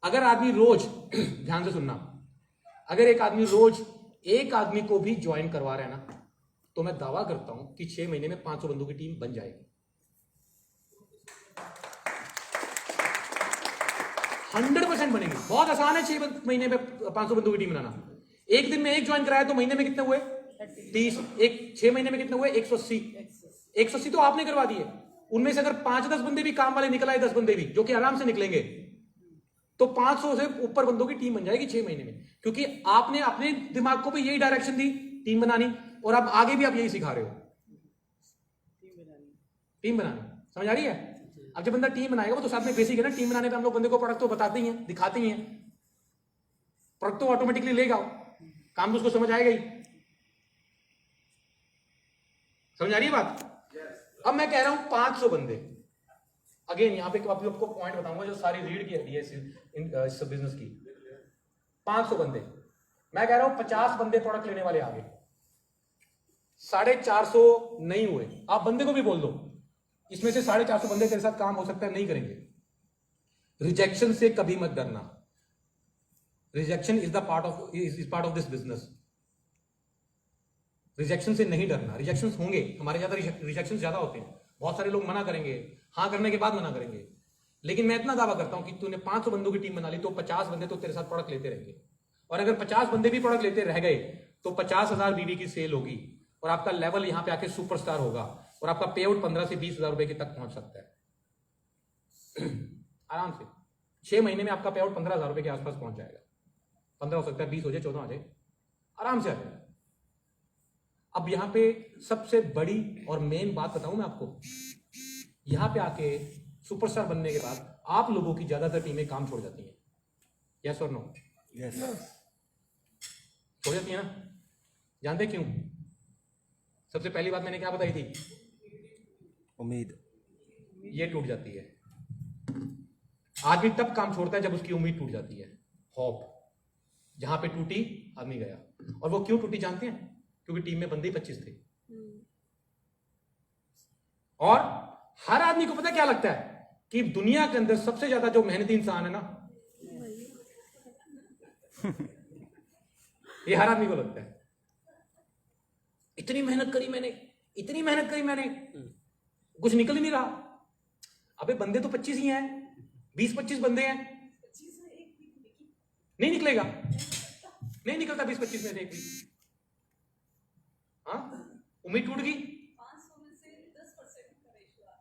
अगर आदमी रोज ध्यान से सुनना, अगर एक आदमी रोज एक आदमी को भी ज्वाइन करवा रहा है ना, तो मैं दावा करता हूं कि 6 महीने में 500 बंदों की टीम बन जाएगी। 100% बनेगी। बहुत आसान है 6 महीने में 500 बंदों की टीम बनाना। एक दिन में एक ज्वाइन कराया तो महीने में कितने हुए? 30। एक 6 महीने में कितने हुए? 180। 180 तो आपने करवा दिए। उनमें से अगर 5-10 बंदे भी काम वाले निकल आए, 10 बंदे भी जो कि आराम से निकलेंगे, तो 500 से ऊपर बंदों की टीम बन जाएगी 6 महीने में। क्योंकि आपने अपने दिमाग को भी यही डायरेक्शन दी, टीम बनानी, और अब आगे भी आप यही सिखा रहे हो, टीम बनानी। समझ आ रही है? अब जब बंदा टीम बनाएगा, वो तो साथ में बेसिक है ना, टीम बनाने पे हम लोग बंदे को प्रोडक्ट तो बताते ही हैं, दिखाते ही हैं, प्रोडक्ट तो ऑटोमेटिकली लेगा, काम तो उसको समझ आएगा ही। समझ आ रही है बात? अब मैं कह रहा हूं 500 बंदे। अगेन यहां पे आपको पॉइंट बताऊंगा जो सारी रीड की है इस बिजनेस की। 500 बंदे, मैं कह रहा हूं 50 बंदे प्रोडक्ट लेने वाले आगे, 450 नहीं हुए। आप बंदे को भी बोल दो, इसमें से 450 बंदे तेरे साथ काम हो सकता है नहीं करेंगे। रिजेक्शन से कभी मत डरना। Rejection is part of this business. Rejection से नहीं डरना। रिजेक्शन होंगे, हमारे ज्यादा रिजेक्शन ज्यादा होते हैं। बहुत सारे लोग मना करेंगे, हाँ करने के बाद मना करेंगे। लेकिन मैं इतना दावा करता हूं कि तूने 500 बंदों की टीम बना ली तो 50 बंदे तो तेरे साथ प्रोडक्ट लेते रहेंगे। और अगर 50 बंदे भी प्रोडक्ट लेते रह गए तो 50,000 बीवी की सेल होगी और आपका लेवल यहां पे आके सुपरस्टार होगा और आपका पे आउट 15 से 20,000 रुपए के तक पहुंच सकता है आराम से। 6 महीने में आपका पे आउट 15,000 रुपए के आसपास पहुंच जाएगा। 15 हो सकता है, 20 हो जाए, 14 हो जाए, आराम से आ जाएगा। अब यहां पे सबसे बड़ी और मेन बात बताऊं मैं आपको, यहां पे आके सुपरस्टार बनने के बाद आप लोगों की ज्यादातर टीमें काम छोड़ जाती हैं। यस और नो? यस। छोड़ जाती हैं ना? जानते क्यों? सबसे पहली बात मैंने क्या बताई थी? उम्मीद। ये टूट जाती है। आदमी तब काम छोड़ता है जब उसकी उम्मीद टूट जाती है। होप जहां पे टूटी आदमी गया। और वो क्यों टूटी जानते हैं? क्योंकि टीम में बंदे ही 25 थे। और हर आदमी को पता क्या लगता है कि दुनिया के अंदर सबसे ज्यादा जो मेहनती इंसान है ना, ये हर आदमी को लगता है। इतनी मेहनत करी मैंने, इतनी मेहनत करी मैंने, कुछ निकल ही नहीं रहा। अबे बंदे तो 25 ही हैं, 20-25 बंदे हैं, नहीं निकलेगा, नहीं निकलता 20-25 में से एक भी। हाँ, उम्मीद टूट गई।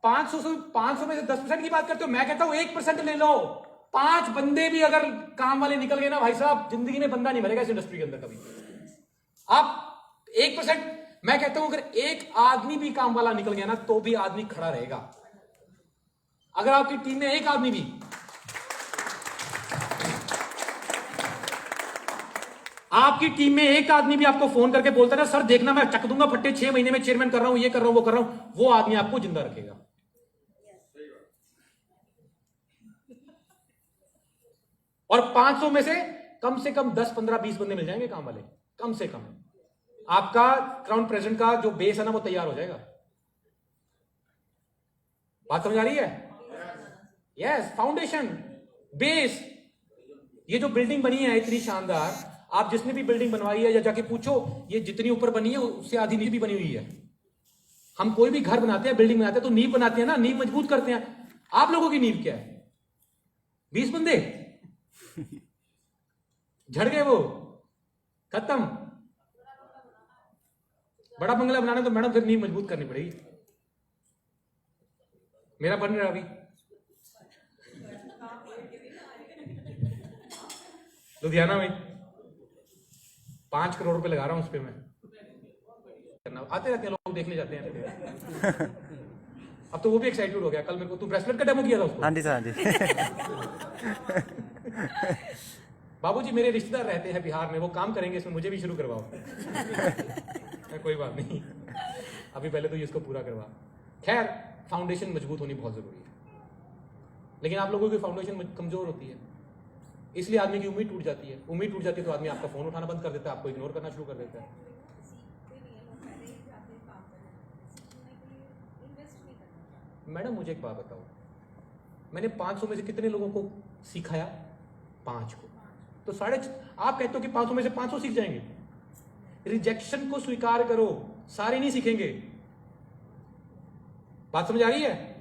500 में से 10% की बात करते हो। मैं कहता हूं 1% ले लो। 5 बंदे भी अगर काम वाले निकल गए ना भाई साहब, जिंदगी में बंदा नहीं मरेगा इस इंडस्ट्री के अंदर कभी। आप 1%, मैं कहता हूं अगर एक आदमी भी काम वाला निकल गया ना तो भी आदमी खड़ा रहेगा। अगर आपकी टीम में एक आदमी भी, आपकी टीम में एक आदमी भी आपको फोन करके बोलता है ना, सर देखना मैं चक दूंगा फट्टे, 6 महीने में चेयरमैन कर रहा हूं, ये कर रहा हूं, वो कर रहा हूं, वो आदमी आपको जिंदा रखेगा। और 500 में से कम 10, 15, 20 बंदे मिल जाएंगे काम वाले, कम से कम। आपका क्राउन प्रेजेंट का जो बेस है ना वो तैयार हो जाएगा। बात समझ आ रही है? Yes, foundation, base. ये जो बिल्डिंग बनी है इतनी शानदार, आप जिसने भी बिल्डिंग बनवाई है या जाके पूछो, ये जितनी ऊपर बनी है उससे आधी नींव भी बनी हुई है। हम कोई भी घर बनाते हैं, बिल्डिंग बनाते हैं तो नींव बनाते हैं ना, नींव मजबूत करते हैं। आप लोगों की नींव क्या है? 20 बंदे झड़ गए, वो खत्म। बड़ा बंगला बनाना तो मैडम फिर नींव मजबूत करनी पड़ेगी। मेरा बन रहा अभी लुधियाना में 5 करोड़ रुपए लगा रहा हूं उस पर। मैं आते रहते हैं लोग, देखने जाते हैं। अब तो वो भी एक्साइटेड हो गया। कल मेरे को तू ब्रेसलेट का डेमो किया था उसको। हाँ जी सर, हाँ जी। बाबूजी मेरे रिश्तेदार रहते हैं बिहार में, वो काम करेंगे इसमें, मुझे भी शुरू करवाओ। कोई बात नहीं, अभी पहले तो ये इसको पूरा करवा। खैर, फाउंडेशन मजबूत होनी बहुत जरूरी है, लेकिन आप लोगों की फाउंडेशन कमजोर होती है, इसलिए आदमी की उम्मीद टूट जाती है। उम्मीद टूट जाती है तो आदमी आपका फोन उठाना बंद कर देता है, आपको इग्नोर करना शुरू कर देता है। मैडम मुझे एक बात बताओ, मैंने 500 में से कितने लोगों को सिखाया? 5 को। तो आप कहते हो कि 500 में से 500 सीख जाएंगे। रिजेक्शन को स्वीकार करो, सारे नहीं सीखेंगे। बात समझ आ रही है?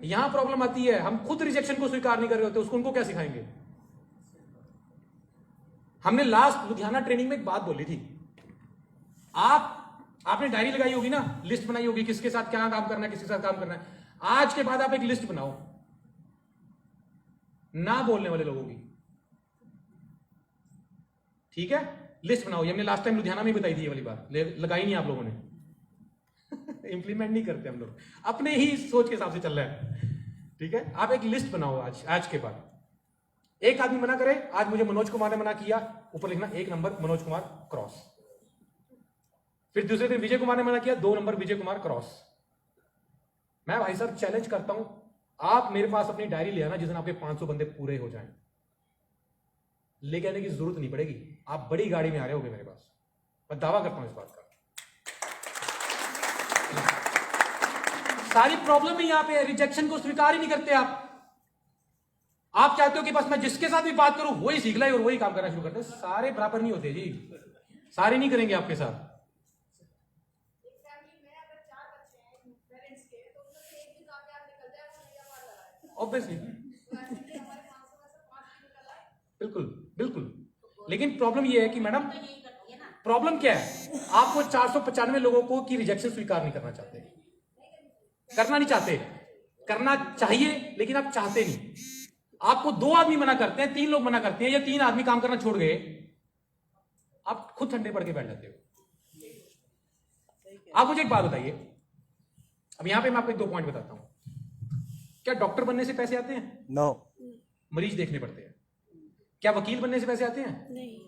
यहां प्रॉब्लम आती है, हम खुद रिजेक्शन को स्वीकार नहीं कर रहे होते, उसको उनको क्या सिखाएंगे? हमने लास्ट लुधियाना ट्रेनिंग में एक बात बोली थी, आपने डायरी लगाई होगी ना, लिस्ट बनाई होगी किसके साथ क्या काम करना है, किसके साथ काम करना है। आज के बाद आप एक लिस्ट बनाओ ना बोलने वाले लोगों की, ठीक है? लिस्ट बनाओ। ये हमने लास्ट टाइम लुधियाना में बताई थी, ये वाली बात लगाई नहीं आप लोगों ने। इंप्लीमेंट नहीं करते हम लोग, अपने ही सोच के हिसाब से चल रहा है, ठीक है? आप एक लिस्ट बनाओ आज के बाद। एक आदमी मना करे, आज मुझे मनोज कुमार ने मना किया, ऊपर लिखना 1 नंबर मनोज कुमार क्रॉस। फिर दूसरे दिन विजय कुमार ने मना किया, 2 नंबर विजय कुमार क्रॉस। मैं भाई साहब चैलेंज करता हूं, आप मेरे पास अपनी डायरी ले आना जिस दिन आपके 500 बंदे पूरे हो जाएं। लेके आने की जरूरत नहीं पड़ेगी, आप बड़ी गाड़ी में आ रहे होगे मेरे पास, मैं दावा करता हूं इस बात का। सारी प्रॉब्लम ही यहां पे है, रिजेक्शन को स्वीकार ही नहीं करते आप चाहते हो कि बस मैं जिसके साथ भी बात करूं वही सीख ले और वही काम करना शुरू करते हैं। सारे बराबर नहीं होते जी, सारे नहीं करेंगे आपके साथ। ऑब्वियसली, बिल्कुल बिल्कुल। लेकिन प्रॉब्लम यह है कि मैडम, प्रॉब्लम क्या है, आपको 495 लोगों को की रिजेक्शन स्वीकार नहीं करना चाहते, करना नहीं चाहते, करना चाहिए लेकिन आप चाहते नहीं। आपको 2 आदमी मना करते हैं, 3 लोग मना करते हैं, या 3 आदमी काम करना छोड़ गए, आप खुद ठंडे पड़ के बैठ जाते हो। आप मुझे एक बात बताइए, अब यहां पे मैं आपको 2 पॉइंट बताता हूं। क्या डॉक्टर बनने से पैसे आते हैं? नो। मरीज देखने पड़ते हैं। क्या वकील बनने से पैसे आते हैं? नहीं।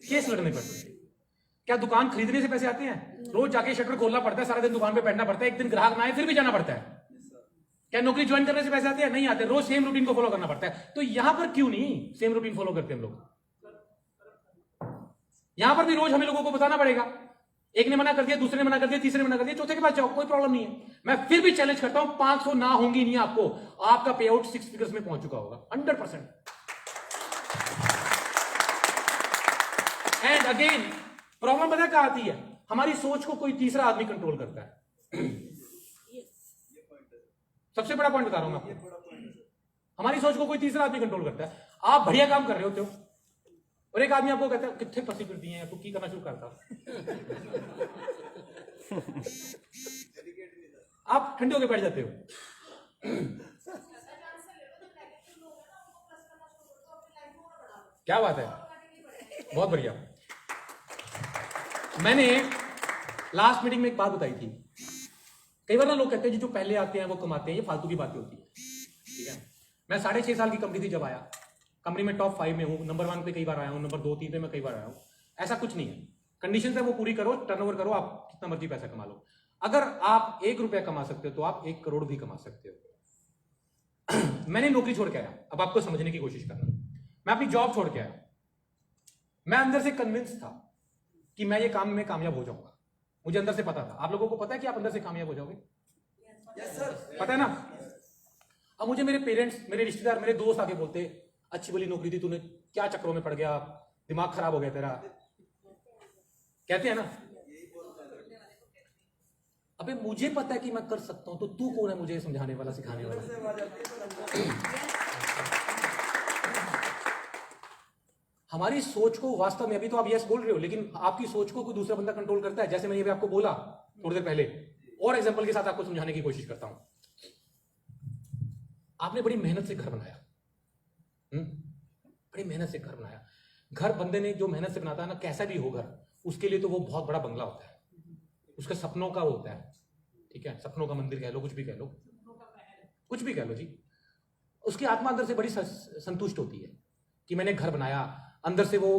केस लड़ने पड़ते हैं। क्या दुकान खरीदने से पैसे आते हैं? रोज जाके शटर खोलना पड़ता है, सारा दिन दुकान पे बैठना पड़ता है, एक दिन ग्राहक ना आए फिर भी जाना पड़ता है। क्या नौकरी ज्वाइन करने से पैसे आते हैं? नहीं आते, रोज सेम रूटीन को फॉलो करना पड़ता है। तो यहां पर क्यों नहीं सेम रूटीन फॉलो करते हम लोग? यहां पर भी रोज हमें लोगों को बताना पड़ेगा, एक ने मना कर दिया, दूसरे ने मना कर दिया, तीसरे ने मना कर दिया, चौथे के पास जाओ, कोई प्रॉब्लम नहीं है। मैं फिर भी चैलेंज करता हूं, 500 ना होंगी नहीं आपको, आपका पे आउट 6 फिगर्स में पहुंच चुका होगा 100%। एंड अगेन प्रॉब्लम पता क्या आती है, हमारी सोच को कोई तीसरा आदमी कंट्रोल करता है। सबसे बड़ा पॉइंट बता रहा हूं मैं आपको, हमारी सोच को कोई तीसरा आदमी कंट्रोल करता है। आप बढ़िया काम कर रहे होते हो और एक आदमी आपको कहता है कितने पसी कर दिए हैं, तू की करना शुरू करता। आप ठंडे होकर बैठ जाते हो। क्या बात है, बहुत बढ़िया। मैंने लास्ट मीटिंग में एक बात बताई थी, कई बार ना लोग कहते हैं जी जो पहले आते हैं वो कमाते हैं, ये फालतू की बातें होती है, ठीक है? मैं 6.5 साल की कंपनी थी जब आया, कंपनी में टॉप 5 में हूं, नंबर 1 पे कई बार आया हूं, नंबर 2, 3 पे मैं कई बार आया हूं। ऐसा कुछ नहीं है, कंडीशन है वो पूरी करो, टर्नओवर करो, आप कितना मर्जी पैसा कमा लो। अगर आप 1 रुपया कमा सकते हो तो आप 1 करोड़ भी कमा सकते हो। मैंने नौकरी छोड़ के आया, अब आपको समझने की कोशिश करना। मैं अपनी जॉब छोड़ के आया, मैं अंदर से कन्विंस था कि मैं ये काम में कामयाब हो जाऊंगा, मुझे अंदर से पता था। आप लोगों को पता है कि आप अंदर से कामयाब हो जाओगे? यस सर, पता है ना? अब मुझे मेरे पेरेंट्स, मेरे रिश्तेदार, मेरे दोस्त आके बोलते, अच्छी भली नौकरी थी, तूने क्या चक्रों में पड़ गया, दिमाग खराब हो गया तेरा, कहते हैं ना। अबे मुझे पता है कि मैं कर सकता हूं, तो तू कौन है मुझे समझाने वाला, सिखाने वाला? हमारी सोच को वास्तव में, अभी तो आप यस बोल रहे हो, लेकिन आपकी सोच को कोई दूसरा बंदा कंट्रोल करता है। जैसे मैंने ये आपको बोला थोड़ी देर पहले, और एग्जांपल के साथ आपको समझाने की कोशिश करता हूं। आपने बड़ी मेहनत से घर बनाया, बड़ी मेहनत से घर बनाया। घर बंदे ने जो मेहनत से बनाता है ना, कैसा भी हो घर, उसके लिए तो वो बहुत बड़ा बंगला होता है, उसके सपनों का होता है, ठीक है? सपनों का मंदिर कह लो, कुछ भी कह लो, कुछ भी कह लो जी। उसकी आत्मा अंदर से बड़ी संतुष्ट होती है कि मैंने घर बनाया। अंदर से वो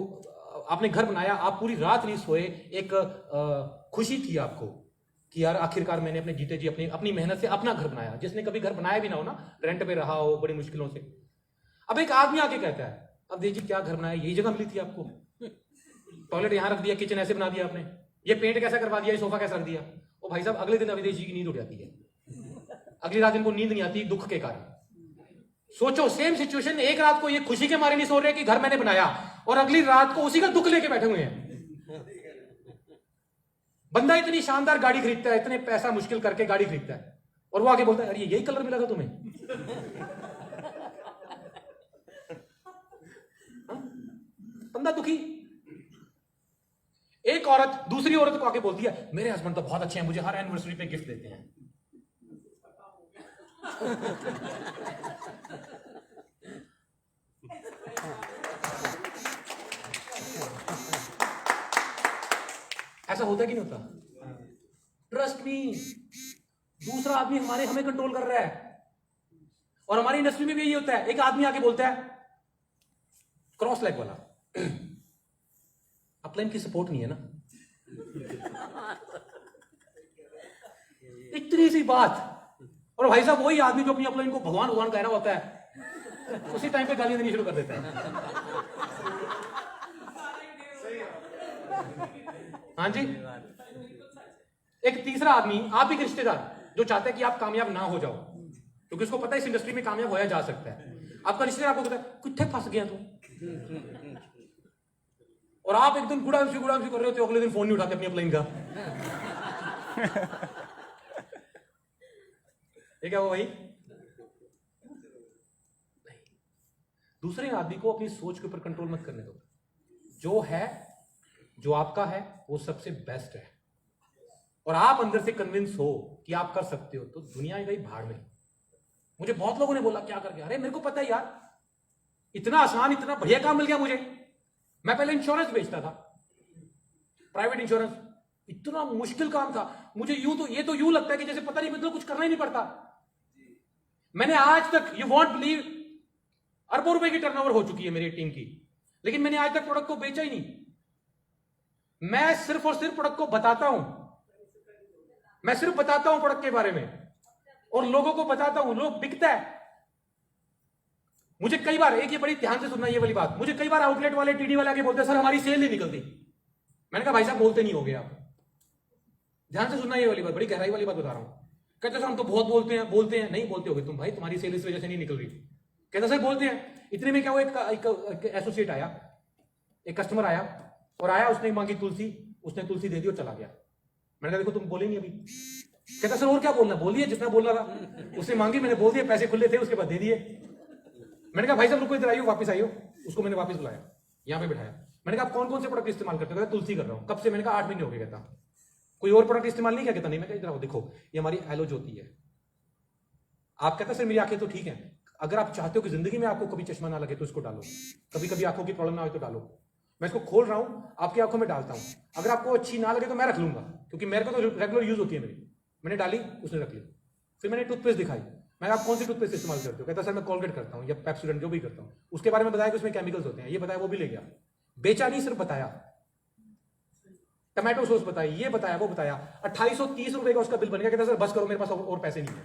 आपने घर बनाया, आप पूरी रात नहीं सोए, एक खुशी थी आपको कि यार आखिरकार मैंने अपने जीते जी अपनी मेहनत से अपना घर बनाया। जिसने कभी घर बनाया भी ना हो ना, रेंट पे रहा हो बड़ी मुश्किलों से, अब एक आदमी आके कहता है अब देखिए क्या घर बनाया, यही जगह मिली थी आपको, टॉयलेट यहां रख दिया, किचन ऐसे बना दिया आपने, ये पेंट कैसा करवा दिया, ये सोफा कैसा रख दिया। ओ भाई साहब, अगले दिन अविदेश जी की नींद उड़ जाती है, अगली रात इनको नींद नहीं आती दुख के कारण। सोचो सेम सिचुएशन, एक रात को ये खुशी के मारे नहीं सो रहे कि घर मैंने बनाया, और अगली रात को उसी का दुख लेके बैठे हुए हैं। बंदा इतनी शानदार गाड़ी खरीदता है, इतने पैसा मुश्किल करके गाड़ी खरीदता है, और वो आगे बोलता है अरे यही कलर मिला था तुम्हें। बंदा दुखी। एक औरत दूसरी औरत को आके बोलती है मेरे हस्बैंड तो बहुत अच्छे हैं, मुझे हर एनिवर्सरी पे गिफ्ट देते हैं। ऐसा होता कि नहीं होता? ट्रस्ट मी, दूसरा आदमी हमें कंट्रोल कर रहा है। और हमारी इंडस्ट्री में भी यही होता है, एक आदमी आके बोलता है क्रॉस लेग वाला, अपलाइन की सपोर्ट नहीं है ना, इतनी सी बात। और भाई साहब वही आदमी जो अपनी अपलाइन को भगवान भगवान कह रहा होता है, उसी टाइम पे गालियां देनी शुरू कर देता है। हाँ जी। एक तीसरा आदमी, आप एक रिश्तेदार जो चाहते हैं कि आप कामयाब ना हो जाओ, क्योंकि उसको पता है इस इंडस्ट्री में कामयाब होया जा सकता है। आपका रिश्तेदार आपको कहता है कितने फंस गया तू, और आप एकदम गुड़ांशी कर रहे होते हो, अगले दिन फोन नहीं उठाते अपनी अपलाइन का। ये क्या हुआ भाई? दूसरे आदमी को अपनी सोच के ऊपर कंट्रोल मत करने दो। जो है, जो आपका है, वो सबसे बेस्ट है, और आप अंदर से कन्विंस हो कि आप कर सकते हो, तो दुनिया गई भाड़ में। मुझे बहुत लोगों ने बोला क्या करके, अरे मेरे को पता है यार, इतना आसान, इतना बढ़िया काम मिल गया मुझे। मैं पहले इंश्योरेंस बेचता था, प्राइवेट इंश्योरेंस, इतना मुश्किल काम था मुझे। ये तो यूं लगता है कि जैसे पता नहीं, मतलब कुछ करना ही नहीं पड़ता। मैंने आज तक, यू वॉन्ट बिलीव, अरबों रुपए की टर्नओवर हो चुकी है मेरी टीम की, लेकिन मैंने आज तक प्रोडक्ट को बेचा ही नहीं। मैं सिर्फ और सिर्फ प्रोडक्ट को बताता हूं, मैं सिर्फ बताता हूं प्रोडक्ट के बारे में, और लोगों को बताता हूं, लोग बिकता है। मुझे कई बार, एक ये बड़ी ध्यान से सुनना ये वाली बात, मुझे कई बार आउटलेट वाले, टीडी वाले आके बोलते हैं सर हमारी सेल नहीं निकलती। मैंने कहा भाई साहब बोलते नहीं होगे आप, ध्यान से सुनना ये वाली बात, बड़ी गहराई वाली बात बता रहा हूं। कहते सर हम तो बहुत बोलते हैं, नहीं बोलते होगे तुम भाई, तुम्हारी सेल इस वजह से नहीं निकल रही। कहते सर बोलते हैं। इतने में क्या हुआ, एक एसोसिएट आया, एक कस्टमर आया, और आया, उसने मांगी तुलसी, उसने तुलसी दे दी और चला गया। मैंने कहा देखो तुम बोले नहीं अभी। कहता सर और क्या बोलना, बोलिए जितना बोल रहा था। उसने मांगी, मैंने बोल दिया, पैसे खुले थे, उसके बाद दे दिए। मैंने कहा भाई साहब रुको, इधर आइयो, वापस आइयो। उसको मैंने वापस बुलाया, यहाँ पे बिठाया। मैंने कहा आप कौन कौन से प्रोडक्ट इस्तेमाल करते हो? कहता तुलसी कर रहा हूँ। कब से? मैंने कहा 8 महीने हो गए। कहता कोई और प्रोडक्ट इस्तेमाल नहीं किया? कहता नहीं। मैं कहा इधर आओ, देखो ये हमारी एलो ज्योति है। आप कहता सर मेरी आंखें तो ठीक है, अगर आप चाहते हो कि जिंदगी में आपको कभी चश्मा ना लगे तो इसको डालो, कभी कभी आंखों की प्रॉब्लम ना हो तो डालो। मैं इसको खोल रहा हूं, आपकी आंखों में डालता हूं, अगर आपको अच्छी ना लगे तो मैं रख लूंगा, क्योंकि मेरे को तो रेगुलर यूज होती है मेरी। मैंने डाली, उसने रख ली। फिर मैंने टूथपेस्ट दिखाई, मैं आप कौन सी टूथपेस्ट इस्तेमाल करते हो? कहता सर मैं कोलगेट करता हूँ या पेप्सोडेंट, जो भी करता हूँ। उसके बारे में बताया कि उसमें केमिकल्स होते हैं, ये बताया, वो भी ले गया। बेचा नहीं, सिर्फ बताया। टमाटो सॉस बताया, ये बताया, वो बताया। 2830 रुपए का उसका बिल बन गया। कहता सर बस करो, मेरे पास और पैसे नहीं है।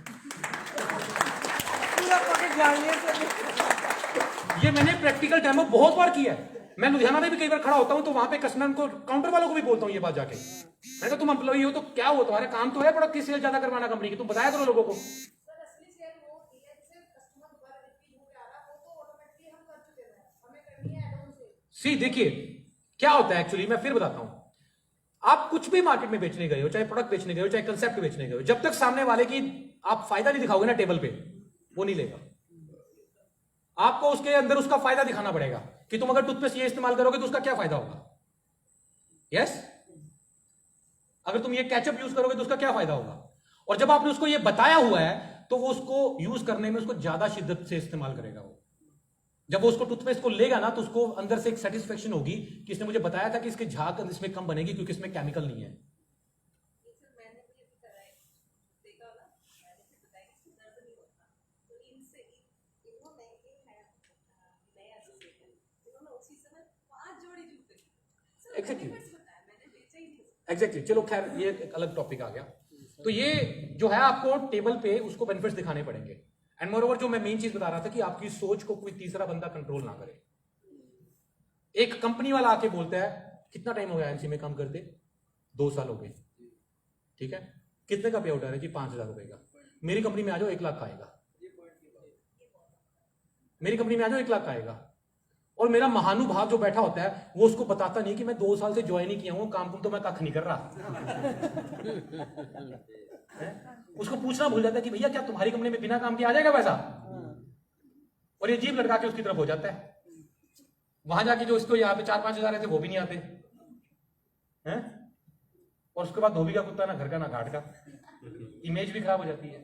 पूरा पॉकेट जान लिया सर। ये मैंने प्रैक्टिकल डेमो बहुत बार किया है। मैं लुधियाना में भी कई बार खड़ा होता हूं, तो वहां पे कस्टमर को, काउंटर वालों को भी बोलता हूं ये बात जाके। मैंने कहा तुम एम्प्लॉई हो तो क्या हो, तुम्हारे काम तो है प्रोडक्ट की सेल ज्यादा करवाना कंपनी की, तुम बताया करो लोगों को। सी देखिए क्या होता है एक्चुअली, मैं फिर बताता हूं। आप कुछ भी मार्केट में बेचने गए हो, चाहे प्रोडक्ट बेचने गए हो, चाहे कंसेप्ट बेचने गए हो, जब तक सामने वाले की आप फायदा नहीं दिखाओगे ना टेबल पे, वो नहीं लेगा। आपको उसके अंदर उसका फायदा दिखाना पड़ेगा कि तुम अगर टूथपेस्ट ये इस्तेमाल करोगे तो उसका क्या फायदा होगा। यस, अगर तुम ये केचप यूज करोगे तो उसका क्या फायदा होगा। और जब आपने उसको ये बताया हुआ है तो वो उसको यूज करने में उसको ज्यादा शिद्दत से इस्तेमाल करेगा। वो जब वो उसको टूथपेस्ट को लेगा ना, तो उसको अंदर से एक सेटिस्फेक्शन होगी कि इसने मुझे बताया था कि इसके झाग इसमें कम बनेगी क्योंकि इसमें केमिकल नहीं है। एग्जैक्टली चलो खैर ये एक अलग टॉपिक आ गया। तो ये जो है आपको टेबल पे उसको बेनिफिट्स दिखाने पड़ेंगे। एंड मोरओवर जो मैं मेन चीज बता रहा था कि आपकी सोच को कोई तीसरा बंदा कंट्रोल ना करे। एक कंपनी वाला आके बोलता है कितना टाइम हो गया एमसी में काम करते, 2 साल हो गए, ठीक है, कितने का पे आउट आ रहा है जी, 5,000 रुपए का। मेरी कंपनी में आ जाओ 1 लाख का आएगा, मेरी कंपनी में आ जाओ 1 लाख का आएगा। और मेरा महानुभाव जो बैठा होता है वो उसको बताता नहीं कि मैं 2 साल से ज्वाइन ही किया हूं, काम तो मैं कख नहीं कर रहा। उसको पूछना भूल जाता है कि भैया क्या तुम्हारी कंपनी में बिना काम के आ जाएगा पैसा, और ये जीभ लटका के उसकी तरफ हो जाता है। वहां जाके जो इसको यहाँ पे 4-5 हजार थे वो भी नहीं आते हैं, और उसके बाद धोबी का कुत्ता ना घर का ना घाट का, इमेज भी खराब हो जाती है।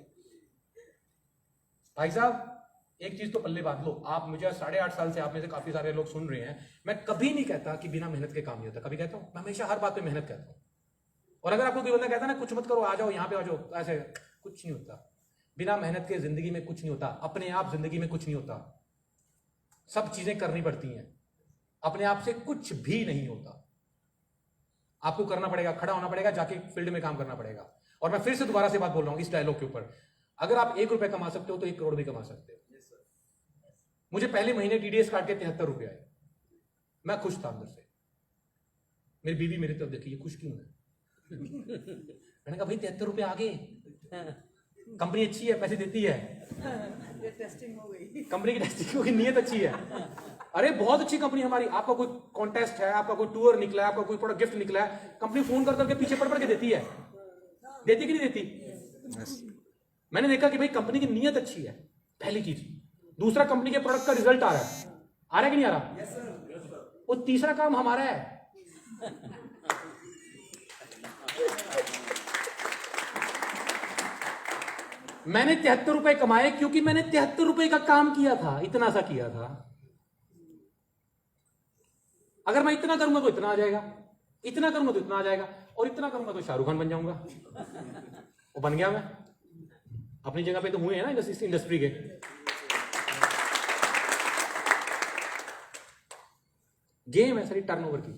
भाई साहब एक चीज तो पल्ले बांध लो, आप मुझे 8.5 साल से आप में से काफी सारे लोग सुन रहे हैं, मैं कभी नहीं कहता कि बिना मेहनत के काम नहीं होता, कभी कहता हूं? मैं हमेशा हर बात पे मेहनत कहता हूं। और अगर आपको कोई बंदा कहता है ना कुछ मत करो, आ जाओ यहाँ पे आ जाओ, ऐसे कुछ नहीं होता। बिना मेहनत के जिंदगी में कुछ नहीं होता, अपने आप जिंदगी में कुछ नहीं होता, सब चीजें करनी पड़ती हैं, अपने आप से कुछ भी नहीं होता। आपको करना पड़ेगा, खड़ा होना पड़ेगा, जाके फील्ड में काम करना पड़ेगा। और मैं फिर से दोबारा से बात बोल रहा हूं इस डायलॉग के ऊपर, अगर आप 1 रुपए कमा सकते हो तो 1 करोड़ भी कमा सकते हो। मुझे पहले महीने टीडीएस काट के 73 रुपए आए, मैं खुश था अंदर से। मेरी बीवी मेरी तरफ देखी, ये खुश क्यों है? मैंने कहा भाई 73 रुपए आ गए, कंपनी अच्छी है, पैसे देती है, ये टेस्टिंग हो गई, कंपनी की टेस्टिंग होगी, नीयत अच्छी है। अरे बहुत अच्छी कंपनी हमारी, आपका कोई कॉन्टेस्ट है, आपका कोई टूर निकला है, आपका कोई प्रोडक्ट गिफ्ट निकला है, कंपनी फोन कर करके पीछे पड़ के देती है, देती कि नहीं देती? मैंने देखा कि भाई कंपनी की नीयत अच्छी है, पहली चीज। दूसरा, कंपनी के प्रोडक्ट का रिजल्ट आ रहा है कि नहीं आ रहा? वो तीसरा काम हमारा है। मैंने 73 रुपए कमाए क्योंकि मैंने 73 रुपए का काम किया था, इतना सा किया था। अगर मैं इतना करूंगा तो इतना आ जाएगा, इतना करूंगा तो इतना आ जाएगा, और इतना करूंगा तो शाहरुख खान बन जाऊंगा। वो बन गया मैं, अपनी जगह पे तो हुए हैं ना इस इंडस्ट्री के। गेम है सारी टर्नओवर की।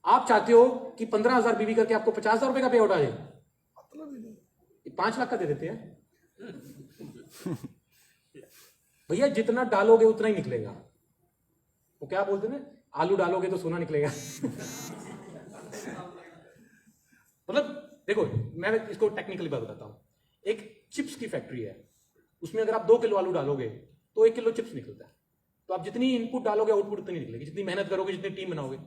आप चाहते हो कि 15,000 बीवी करके आपको 50,000 रुपए का पे आउट आ जाए, 5 लाख का दे देते हैं भैया। जितना डालोगे उतना ही निकलेगा। वो क्या बोलते हैं ना, आलू डालोगे तो सोना निकलेगा। मतलब देखो, मैं इसको टेक्निकली बात बताता हूं। एक चिप्स की फैक्ट्री है, उसमें अगर आप 2 किलो आलू डालोगे तो 1 किलो चिप्स निकलता है। तो आप जितनी इनपुट डालोगे आउटपुट उतनी निकलेगी, जितनी मेहनत करोगे, जितनी टीम बनाओगे।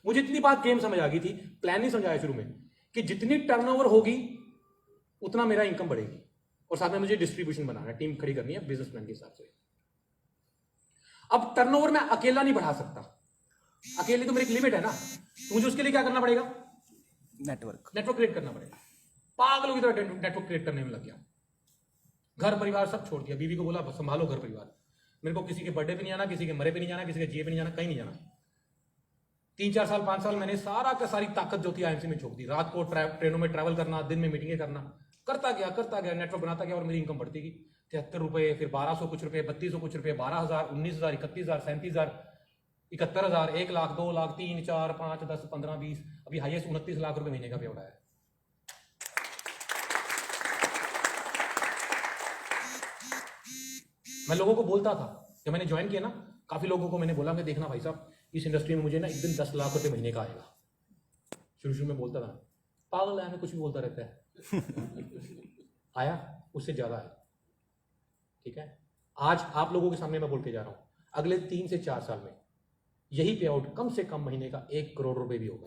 मुझे इतनी बात गेम समझ आ गई थी, प्लान नहीं समझाया शुरू में, कि जितनी टर्नओवर होगी उतना मेरा इनकम बढ़ेगी, और साथ में मुझे डिस्ट्रीब्यूशन बनाना है, टीम खड़ी करनी है बिजनेस प्लान के हिसाब से। अब टर्नओवर मैं अकेला नहीं बढ़ा सकता, अकेले तो मेरी एक लिमिट है ना, तो मुझे उसके लिए क्या करना पड़ेगा? नेटवर्क क्रिएट करना पड़ेगा। पागलों की तरह नेटवर्क क्रिएट करने में लग गया। घर परिवार सब छोड़ दिया, बीवी को बोला संभालो घर परिवार, मेरे को किसी के बर्थडे पे नहीं जाना, किसी के मरे पे नहीं जाना, किसी के जिए पे नहीं जाना, कहीं नहीं जाना। 3-4 साल 5 साल मैंने सारा का सारी ताकत जो थी आईएमसी में झोंक दी। रात को ट्रेनों में ट्रैवल करना, दिन में मीटिंगें करना, करता गया, नेटवर्क बनाता गया, और मेरी इनकम बढ़ती गई। 73 रुपए, फिर 1200 कुछ रुपए, 3200 कुछ रुपए, 12,000, 19,000, 31,000, 37,000, 71,000, 1 लाख, 2 लाख, 3, 4, 5, 10, 15, 20, अभी हाईएस्ट 29 लाख रुपए महीने का पे उठाया है। मैं लोगों को बोलता था, जब मैंने ज्वाइन किया ना, काफी लोगों को मैंने बोला कि देखना भाई साहब, इस इंडस्ट्री में मुझे ना एक दिन 10 लाख रुपए महीने का आएगा। शुरू में बोलता था, पागल है, मैं कुछ भी बोलता रहता है। आया, उससे ज्यादा आया। ठीक है, आज आप लोगों के सामने मैं बोल के जा रहा हूं, अगले 3 से 4 साल में यही पे आउट कम से कम महीने का 1 करोड़ रुपए भी होगा,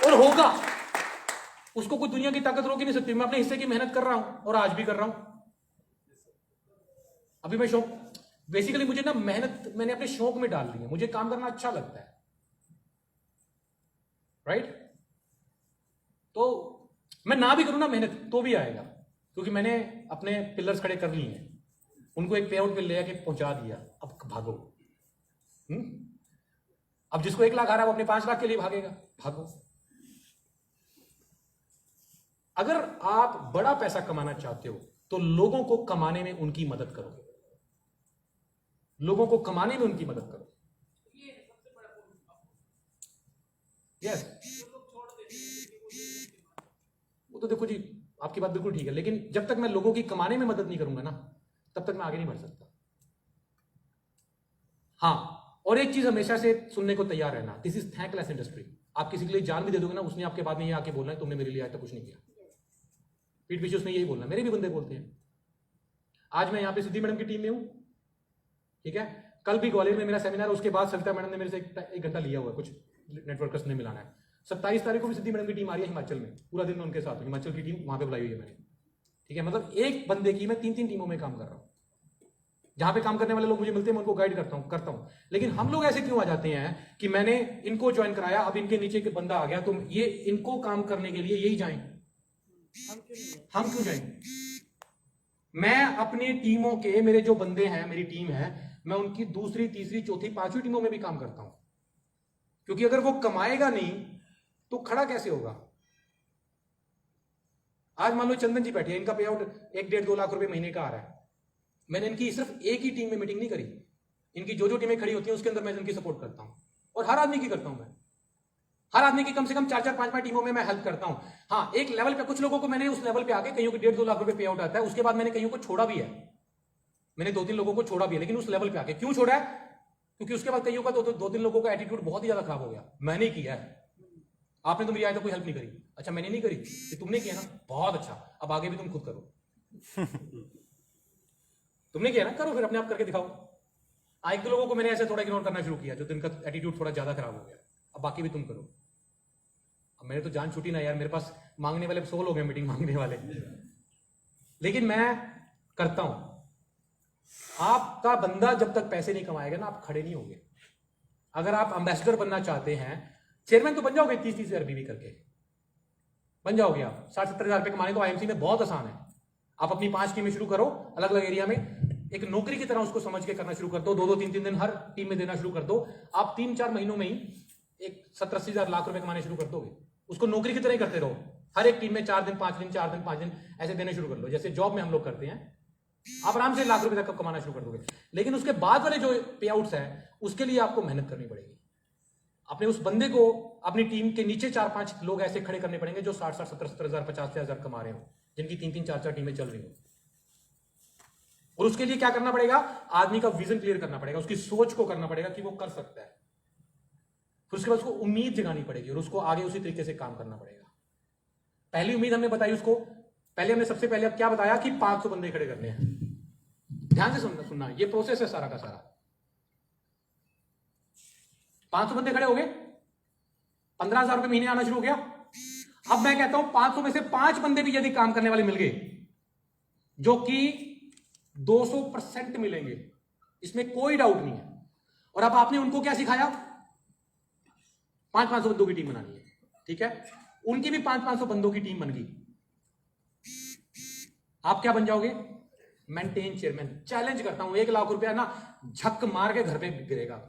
और होगा। उसको कोई दुनिया की ताकत रोक ही नहीं सकती। मैं अपने हिस्से की मेहनत कर रहा हूं, और आज भी कर रहा हूं। अभी मैं शौक, बेसिकली मुझे ना मेहनत मैंने अपने शौक में डाल ली है, मुझे काम करना अच्छा लगता है, राइट? तो मैं ना भी करूं ना मेहनत तो भी आएगा, क्योंकि मैंने अपने पिलर्स खड़े कर लिए हैं, उनको एक पे आउट पे ले आके पहुंचा दिया। अब भागो। अब जिसको 1 लाख आ रहा है वो अपने 5 लाख के लिए भागेगा, भागो। अगर आप बड़ा पैसा कमाना चाहते हो तो लोगों को कमाने में उनकी मदद करो, लोगों को कमाने में उनकी मदद करो। यस, वो तो देखो जी, आपकी बात बिल्कुल ठीक है, लेकिन जब तक मैं लोगों की कमाने में मदद नहीं करूंगा ना, तब तक मैं आगे नहीं बढ़ सकता। हाँ, और एक चीज हमेशा से सुनने को तैयार रहना, दिस इज थैंकलेस इंडस्ट्री। आप किसी के लिए जान भी दे दोगे ना, उसने आपके बाद में ये आके बोलना है तुमने मेरे लिए आज तक कुछ नहीं किया, पीठ पीछे उसने यही बोलना। मेरे भी बंदे बोलते हैं। आज मैं यहाँ पे सिद्धि मैडम की टीम में हूं, ठीक है, कल भी ग्वालियर में मेरा सेमिनार, उसके बाद सविता मैडम ने मेरे से एक घंटा लिया हुआ है, कुछ नेटवर्कर्स ने मिलाना है। 27 तारीख को भी सिद्धि मैडम की टीम आ रही है हिमाचल में, पूरा दिन मैं उनके साथ हूं, हिमाचल की टीम वहां पे बुलाई हुई है मैंने, ठीक है। मतलब एक बंदे की मैं 3-3 टीमों में काम कर रहा हूं। जहां पे काम करने वाले लोग मुझे मिलते हैं, मैं उनको गाइड करता हूं। लेकिन हम लोग ऐसे क्यों आ जाते हैं कि मैंने इनको ज्वाइन कराया, अब इनके नीचे एक बंदा आ गया, तो ये इनको काम करने के लिए यही जाएं, हम क्यों जाएं? मैं अपनी टीमों के, मेरे जो बंदे हैं, मेरी टीम है, मैं उनकी दूसरी, तीसरी, चौथी, पांचवी टीमों में भी काम करता हूं, क्योंकि अगर वो कमाएगा नहीं तो खड़ा कैसे होगा? आज मान लो चंदन जी बैठे हैं, इनका पे आउट 1-1.5-2 लाख रुपए महीने का आ रहा है। मैंने इनकी सिर्फ एक ही टीम में मीटिंग नहीं करी, इनकी जो टीमें खड़ी होती हैं उसके अंदर मैं इनकी सपोर्ट करता हूं, और हर आदमी की करता हूं। मैं हर आदमी की कम से कम 4-4, 5-5 टीमों में मैं हेल्प करता हूं। हाँ, एक लेवल पे कुछ लोगों को मैंने उस लेवल पे आके, कईयों को 1.5-2 लाख रुपए पे आउट आता है, उसके बाद मैंने कईयों को छोड़ा भी है, मैंने 2-3 लोगों को छोड़ा भी है। लेकिन उस लेवल पे आके क्यों छोड़ा है? क्योंकि उसके बाद कईयों का 2-3 लोगों का एटीट्यूड बहुत ही ज्यादा खराब हो गया। मैंने किया है, आपने तो मेरी आज तक कोई हेल्प नहीं करी। अच्छा, मैंने नहीं करी, तुमने किया ना, बहुत अच्छा, अब आगे भी तुम खुद करो। तुमने किया ना, करो फिर, अपने आप करके दिखाओ। एक दो लोगों को मैंने ऐसे थोड़ा इग्नोर करना शुरू किया, जो जिनका एटीट्यूड थोड़ा ज्यादा खराब हो गया, अब बाकी भी तुम करो। अब मेरे तो जान छूटी ना यार, मेरे पास मांगने वाले 100 लोग हैं, मीटिंग मांगने वाले, लेकिन मैं करता हूं। आपका बंदा जब तक पैसे नहीं कमाएगा ना, आप खड़े नहीं होंगे। अगर आप एम्बेसडर बनना चाहते हैं, चेयरमैन तो बन जाओगे, 30-30 हजार बीवी करके बन जाओगे आप। 60-70 हजार रुपए कमाने तो IMC में बहुत आसान है। आप अपनी 5 टीमें शुरू करो अलग अलग एरिया में, एक नौकरी की तरह उसको समझ के करना शुरू कर दो। 2-2, 3-3 दिन हर टीम में देना शुरू कर दो। आप 3-4 महीनों में ही एक 70-80 हजार लाख रुपए कमाने शुरू कर दोगे। उसको नौकरी की तरह ही करते रहो, हर एक टीम में 4 दिन 5 दिन 4 दिन 5 दिन ऐसे देने शुरू कर लो, जैसे जॉब में हम लोग करते हैं। आप आराम से लाख रुपए तक कमाना शुरू कर दोगे। लेकिन उसके बाद वाले जो पे आउट्स है, उसके लिए आपको मेहनत करनी पड़ेगी। अपने उस बंदे को अपनी टीम के नीचे 4-5 लोग ऐसे खड़े करने पड़ेंगे जो 60-60, 70-70 हजार, 50 हजार कमा रहे हो, जिनकी 3-3, 4-4 टीमें चल रही हो। और उसके लिए क्या करना पड़ेगा? आदमी का विजन क्लियर करना पड़ेगा, उसकी सोच को करना पड़ेगा कि वो कर सकता है। फिर उसके बाद उसको उम्मीद जगानी पड़ेगी और उसको आगे उसी तरीके से काम करना पड़ेगा। पहली उम्मीद हमने बताई उसको, पहले हमने सबसे पहले अब क्या बताया कि 500 बंदे खड़े करने हैं। ध्यान से सुनना, ये प्रोसेस है सारा का सारा। 500 बंदे खड़े हो गए, 15,000 रुपए महीने आना शुरू हो गया। अब मैं कहता हूं 500 में से 5 बंदे भी यदि काम करने वाले मिल गए, जो कि 200% मिलेंगे, इसमें कोई डाउट नहीं है। और अब आपने उनको क्या सिखाया? 500 बंदों की टीम बनानी है, ठीक है। उनकी भी 500 बंदों की टीम बन गई। आप क्या बन जाओगे? Maintain chairman. चैलेंज करता हूं, 1 लाख रुपया ना झक मार के घर पे गिरेगा।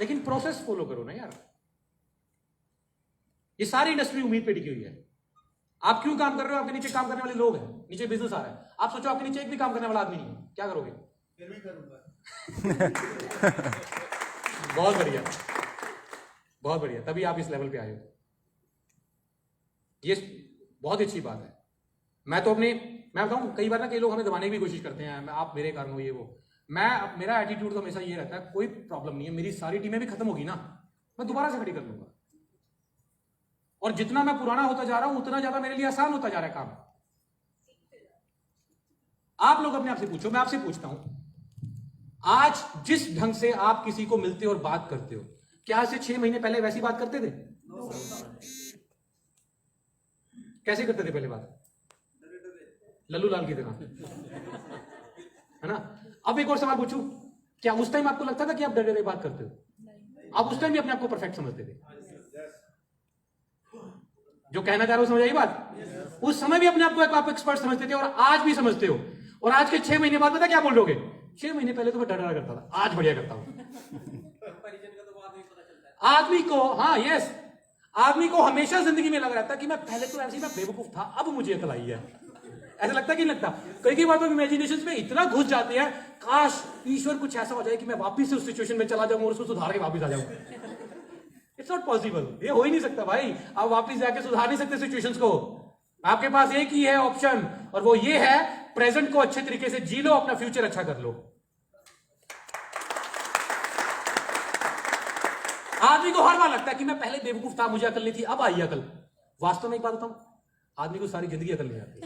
लेकिन प्रोसेस फॉलो करो ना यार। ये सारी इंडस्ट्री उम्मीद पे टिकी हुई है। आप क्यों काम कर रहे हो? आपके नीचे काम करने वाले लोग हैं, नीचे बिजनेस आ रहा है। आप सोचो आपके नीचे एक भी काम करने वाला आदमी नहीं है, क्या करोगे? फिर भी करूंगा। बहुत बढ़िया, बहुत बढ़िया, तभी आप इस लेवल पे आए हो। ये बहुत अच्छी बात है। मैं बताऊं, कई बार ना कई लोग हमें दबाने की भी कोशिश करते हैं, आप मेरे कारण हो, ये वो। मेरा एटीट्यूड तो हमेशा ये रहता है, कोई प्रॉब्लम नहीं है, मेरी सारी टीमें भी खत्म होगी ना, मैं दोबारा से खड़ी कर लूंगा। और जितना मैं पुराना होता जा रहा हूं, उतना ज्यादा मेरे लिए आसान होता जा रहा है काम। आप लोग अपने आप से पूछो, मैं आपसे पूछता हूं, आज जिस ढंग से आप किसी को मिलते हो और बात करते हो, क्या आज से 6 महीने पहले वैसी बात करते थे? कैसे करते थे पहले बात? लल्लू लाल की तरह, है ना। अब एक और सवाल पूछूं, क्या उस टाइम आपको लगता था कि आप डर डरे बात करते हो? आप उस टाइम भी अपने आप को परफेक्ट समझते थे? जो कहना चाह रहा हूं समझ आई बात? उस समय भी अपने आप को आप एक्सपर्ट समझते थे और आज भी समझते हो। और आज के 6 महीने बाद पता क्या बोल दोगे? 6 महीने पहले तो मैं डर डरा करता था, आज बढ़िया करता हूं। आदमी को, हाँ यस, आदमी को हमेशा जिंदगी में लग रहा था कि मैं पहले तो ऐसे ही मैं बेवकूफ था, अब मुझे अकल आई है। ऐसा लगता कि नहीं लगता? कई बार तो इमेजिनेशन में इतना घुस जाते हैं, काश ईश्वर कुछ ऐसा हो जाए कि मैं वापस से उस सिचुएशन में चला जाऊं और उसको सुधार के वापस आ जाऊं। इट्स नॉट पॉसिबल, ये हो ही नहीं सकता भाई। आप वापस जाके सुधार नहीं सकते सिचुएशंस को। आपके पास एक ही है ऑप्शन, और वो ये है प्रेजेंट को अच्छे तरीके से जी लो, अपना फ्यूचर अच्छा कर लो। आदमी को हर बार लगता है कि मैं पहले बेवकूफ था, मुझे अकल नहीं थी, अब आई अकल। वास्तव में एक बात बताऊं, आदमी को सारी जिंदगी अकल नहीं आती।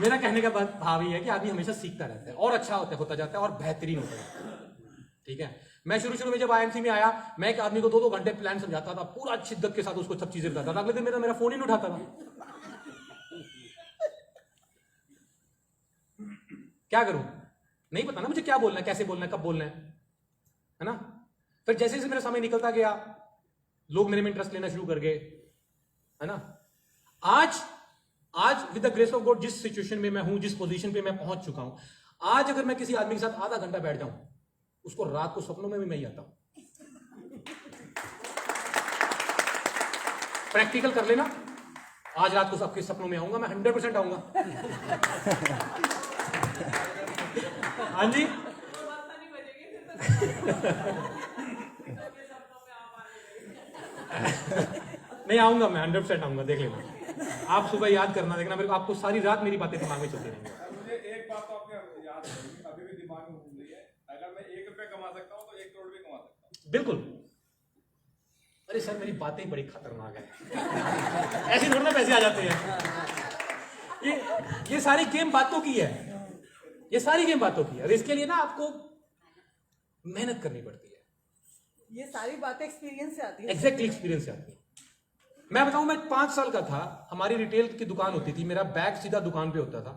मेरा कहने का भाव ये है कि आदमी हमेशा सीखता रहता है और अच्छा होता जाता है और बेहतरीन होता जाता है। ठीक है, मैं शुरू में जब आईएमसी में आया, मैं एक आदमी को 2-2 घंटे प्लान समझाता था, पूरा शिद्दत के साथ उसको सब चीजें बताता था। अगले दिन मेरा फोन ही नहीं उठाता था। क्या करूं? नहीं पता ना मुझे क्या बोलना है, कैसे बोलना है, कब बोलना है ना। फिर जैसे जैसे मेरा समय निकलता गया, लोग मेरे में इंटरेस्ट लेना शुरू कर गए, है ना। आज with the grace of God जिस सिचुएशन में मैं हूं, जिस पोजीशन पे मैं पहुंच चुका हूं, आज अगर मैं किसी आदमी के साथ आधा घंटा बैठ जाऊं, उसको रात को सपनों में भी मैं ही आता हूं। प्रैक्टिकल कर लेना, आज रात को सबके सपनों में आऊंगा मैं, 100% आऊंगा। हाँ जी, नहीं आऊंगा मैं, 100% आऊंगा, देख लेना। आप सुबह याद करना, देखना मेरे को, आपको सारी रात मेरी बातें दिमाग में चलती रहेंगी। मुझे एक बात तो आपने याद रखी, अभी भी दिमाग में घूम रही है, अगर मैं 1 रुपया कमा सकता हूँ तो 1 करोड़ भी कमा सकता हूँ। बिल्कुल। अरे सर मेरी बातें बड़ी खतरनाक है। ऐसे थोड़ा ना पैसे आ जाते हैं। ये सारी गेम बातों की है, ये सारी गेम बातों की है, और इसके लिए ना आपको मेहनत करनी पड़ती है। ये सारी बातें एक्सपीरियंस से आती है। एग्जैक्टली एक्सपीरियंस से आती है। मैं बताऊं, मैं 5 साल का था, हमारी रिटेल की दुकान होती थी, मेरा बैग सीधा दुकान पे होता था,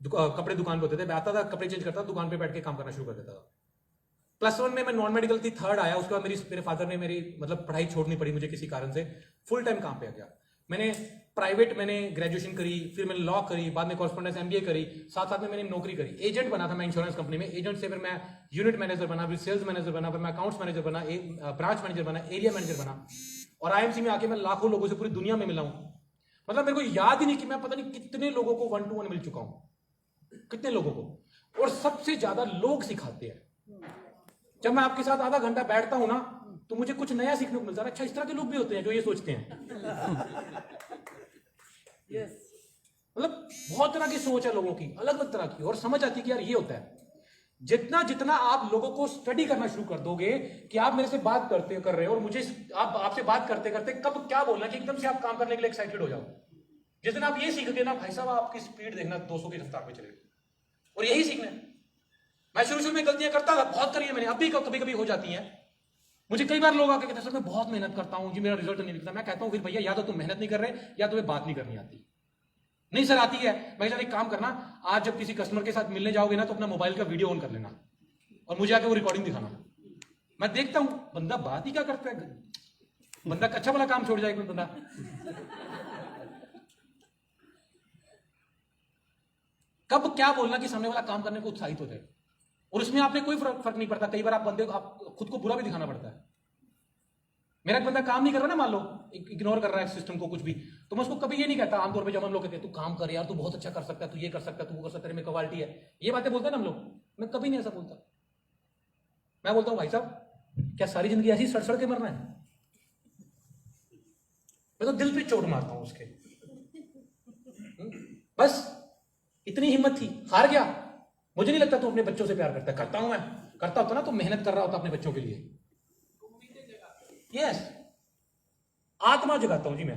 कपड़े दुकान पे होते थे, मैं आता था कपड़े चेंज करता था, दुकान पे बैठ के काम करना शुरू कर देता था। +1 में मैं नॉन मेडिकल थी, 3rd आया, उसके बाद मेरे फादर ने मेरी पढ़ाई छोड़नी पड़ी मुझे किसी कारण से, फुल टाइम काम पे आ गया। मैंने प्राइवेट ग्रेजुएशन करी, फिर मैंने लॉ करी, बाद में कॉरेस्पोंडेंस MBA करी, साथ में मैंने नौकरी करी, एजेंट बना था मैं इंश्योरेंस कंपनी में, एजेंट से फिर मैं यूनिट मैनेजर बना, फिर सेल्स मैनेजर बना, फिर मैं अकाउंट्स मैनेजर बना, ब्रांच मैनेजर बना, एरिया मैनेजर बना, और IMC में आके मैं लाखों लोगों से पूरी दुनिया में मिला हूं। मतलब मेरे को याद ही नहीं कि मैं पता नहीं कितने लोगों को 1 to 1 मिल चुका हूं, कितने लोगों को, और सबसे ज्यादा लोग सिखाते हैं। जब मैं आपके साथ आधा घंटा बैठता हूं ना, तो मुझे कुछ नया सीखने को मिलता है। अच्छा, इस तरह के लोग भी होते हैं जो ये सोचते हैं। मतलब बहुत तरह की सोच है लोगों की, अलग अलग तरह की, और समझ आती है कि यार ये होता है। जितना आप लोगों को स्टडी करना शुरू कर दोगे कि आप मेरे से बात कर रहे हो और मुझे आपसे बात करते करते कब क्या बोलना कि एकदम से आप काम करने के लिए एक्साइटेड हो जाओ। जिस दिन आप ये सीख गए ना भाई साहब, आपकी स्पीड देखना 200 की रफ्तार पे चलेगी, और यही सीखना है। मैं शुरू में गलतियां करता था, बहुत करी है मैंने, अभी कभी कभी हो जाती हैं। मुझे कई बार लोग आके कहते हैं सर मैं बहुत मेहनत करता हूं जी, मेरा रिजल्ट नहीं दिखता। मैं कहता हूं फिर भैया, या तो तुम मेहनत नहीं कर रहे, या तुम्हें बात नहीं करनी आती। नहीं सर आती है। मैं सर एक काम करना, आज जब किसी कस्टमर के साथ मिलने जाओगे ना, तो अपना मोबाइल का वीडियो ऑन कर लेना और मुझे आके वो रिकॉर्डिंग दिखाना। मैं देखता हूं बंदा बात ही क्या करता है, बंदा अच्छा वाला काम छोड़ जाएगा बंदा। कब क्या बोलना कि सामने वाला काम करने को उत्साहित हो जाए, और उसमें आपने कोई फर्क नहीं पड़ता। कई बार आप बंदे को आप खुद को बुरा भी दिखाना पड़ता है। मेरा एक बंदा काम नहीं कर रहा ना, मान लो इग्नोर कर रहा है सिस्टम को कुछ भी, तो मैं उसको कभी ये नहीं कहता। आमतौर पे जब हम लोग कहते हैं तू काम कर यार, तू बहुत अच्छा कर सकता है, तू ये कर सकता है, तू वो कर सकता है, तेरे में क्वालिटी है, ये बातें बोलते हैं ना हम लोग। मैं कभी नहीं ऐसा बोलता। मैं बोलता हूं भाई साहब क्या सारी जिंदगी ऐसी सड़ के मरना है? मैं तो दिल पे चोट मारता हूं उसके। बस इतनी हिम्मत थी, हार गया। मुझे नहीं लगता तू अपने बच्चों से प्यार करता है। करता हूं मैं, करता होता ना तो मेहनत कर रहा होता अपने बच्चों के लिए। यस, आत्मा जगाता हूं जी मैं।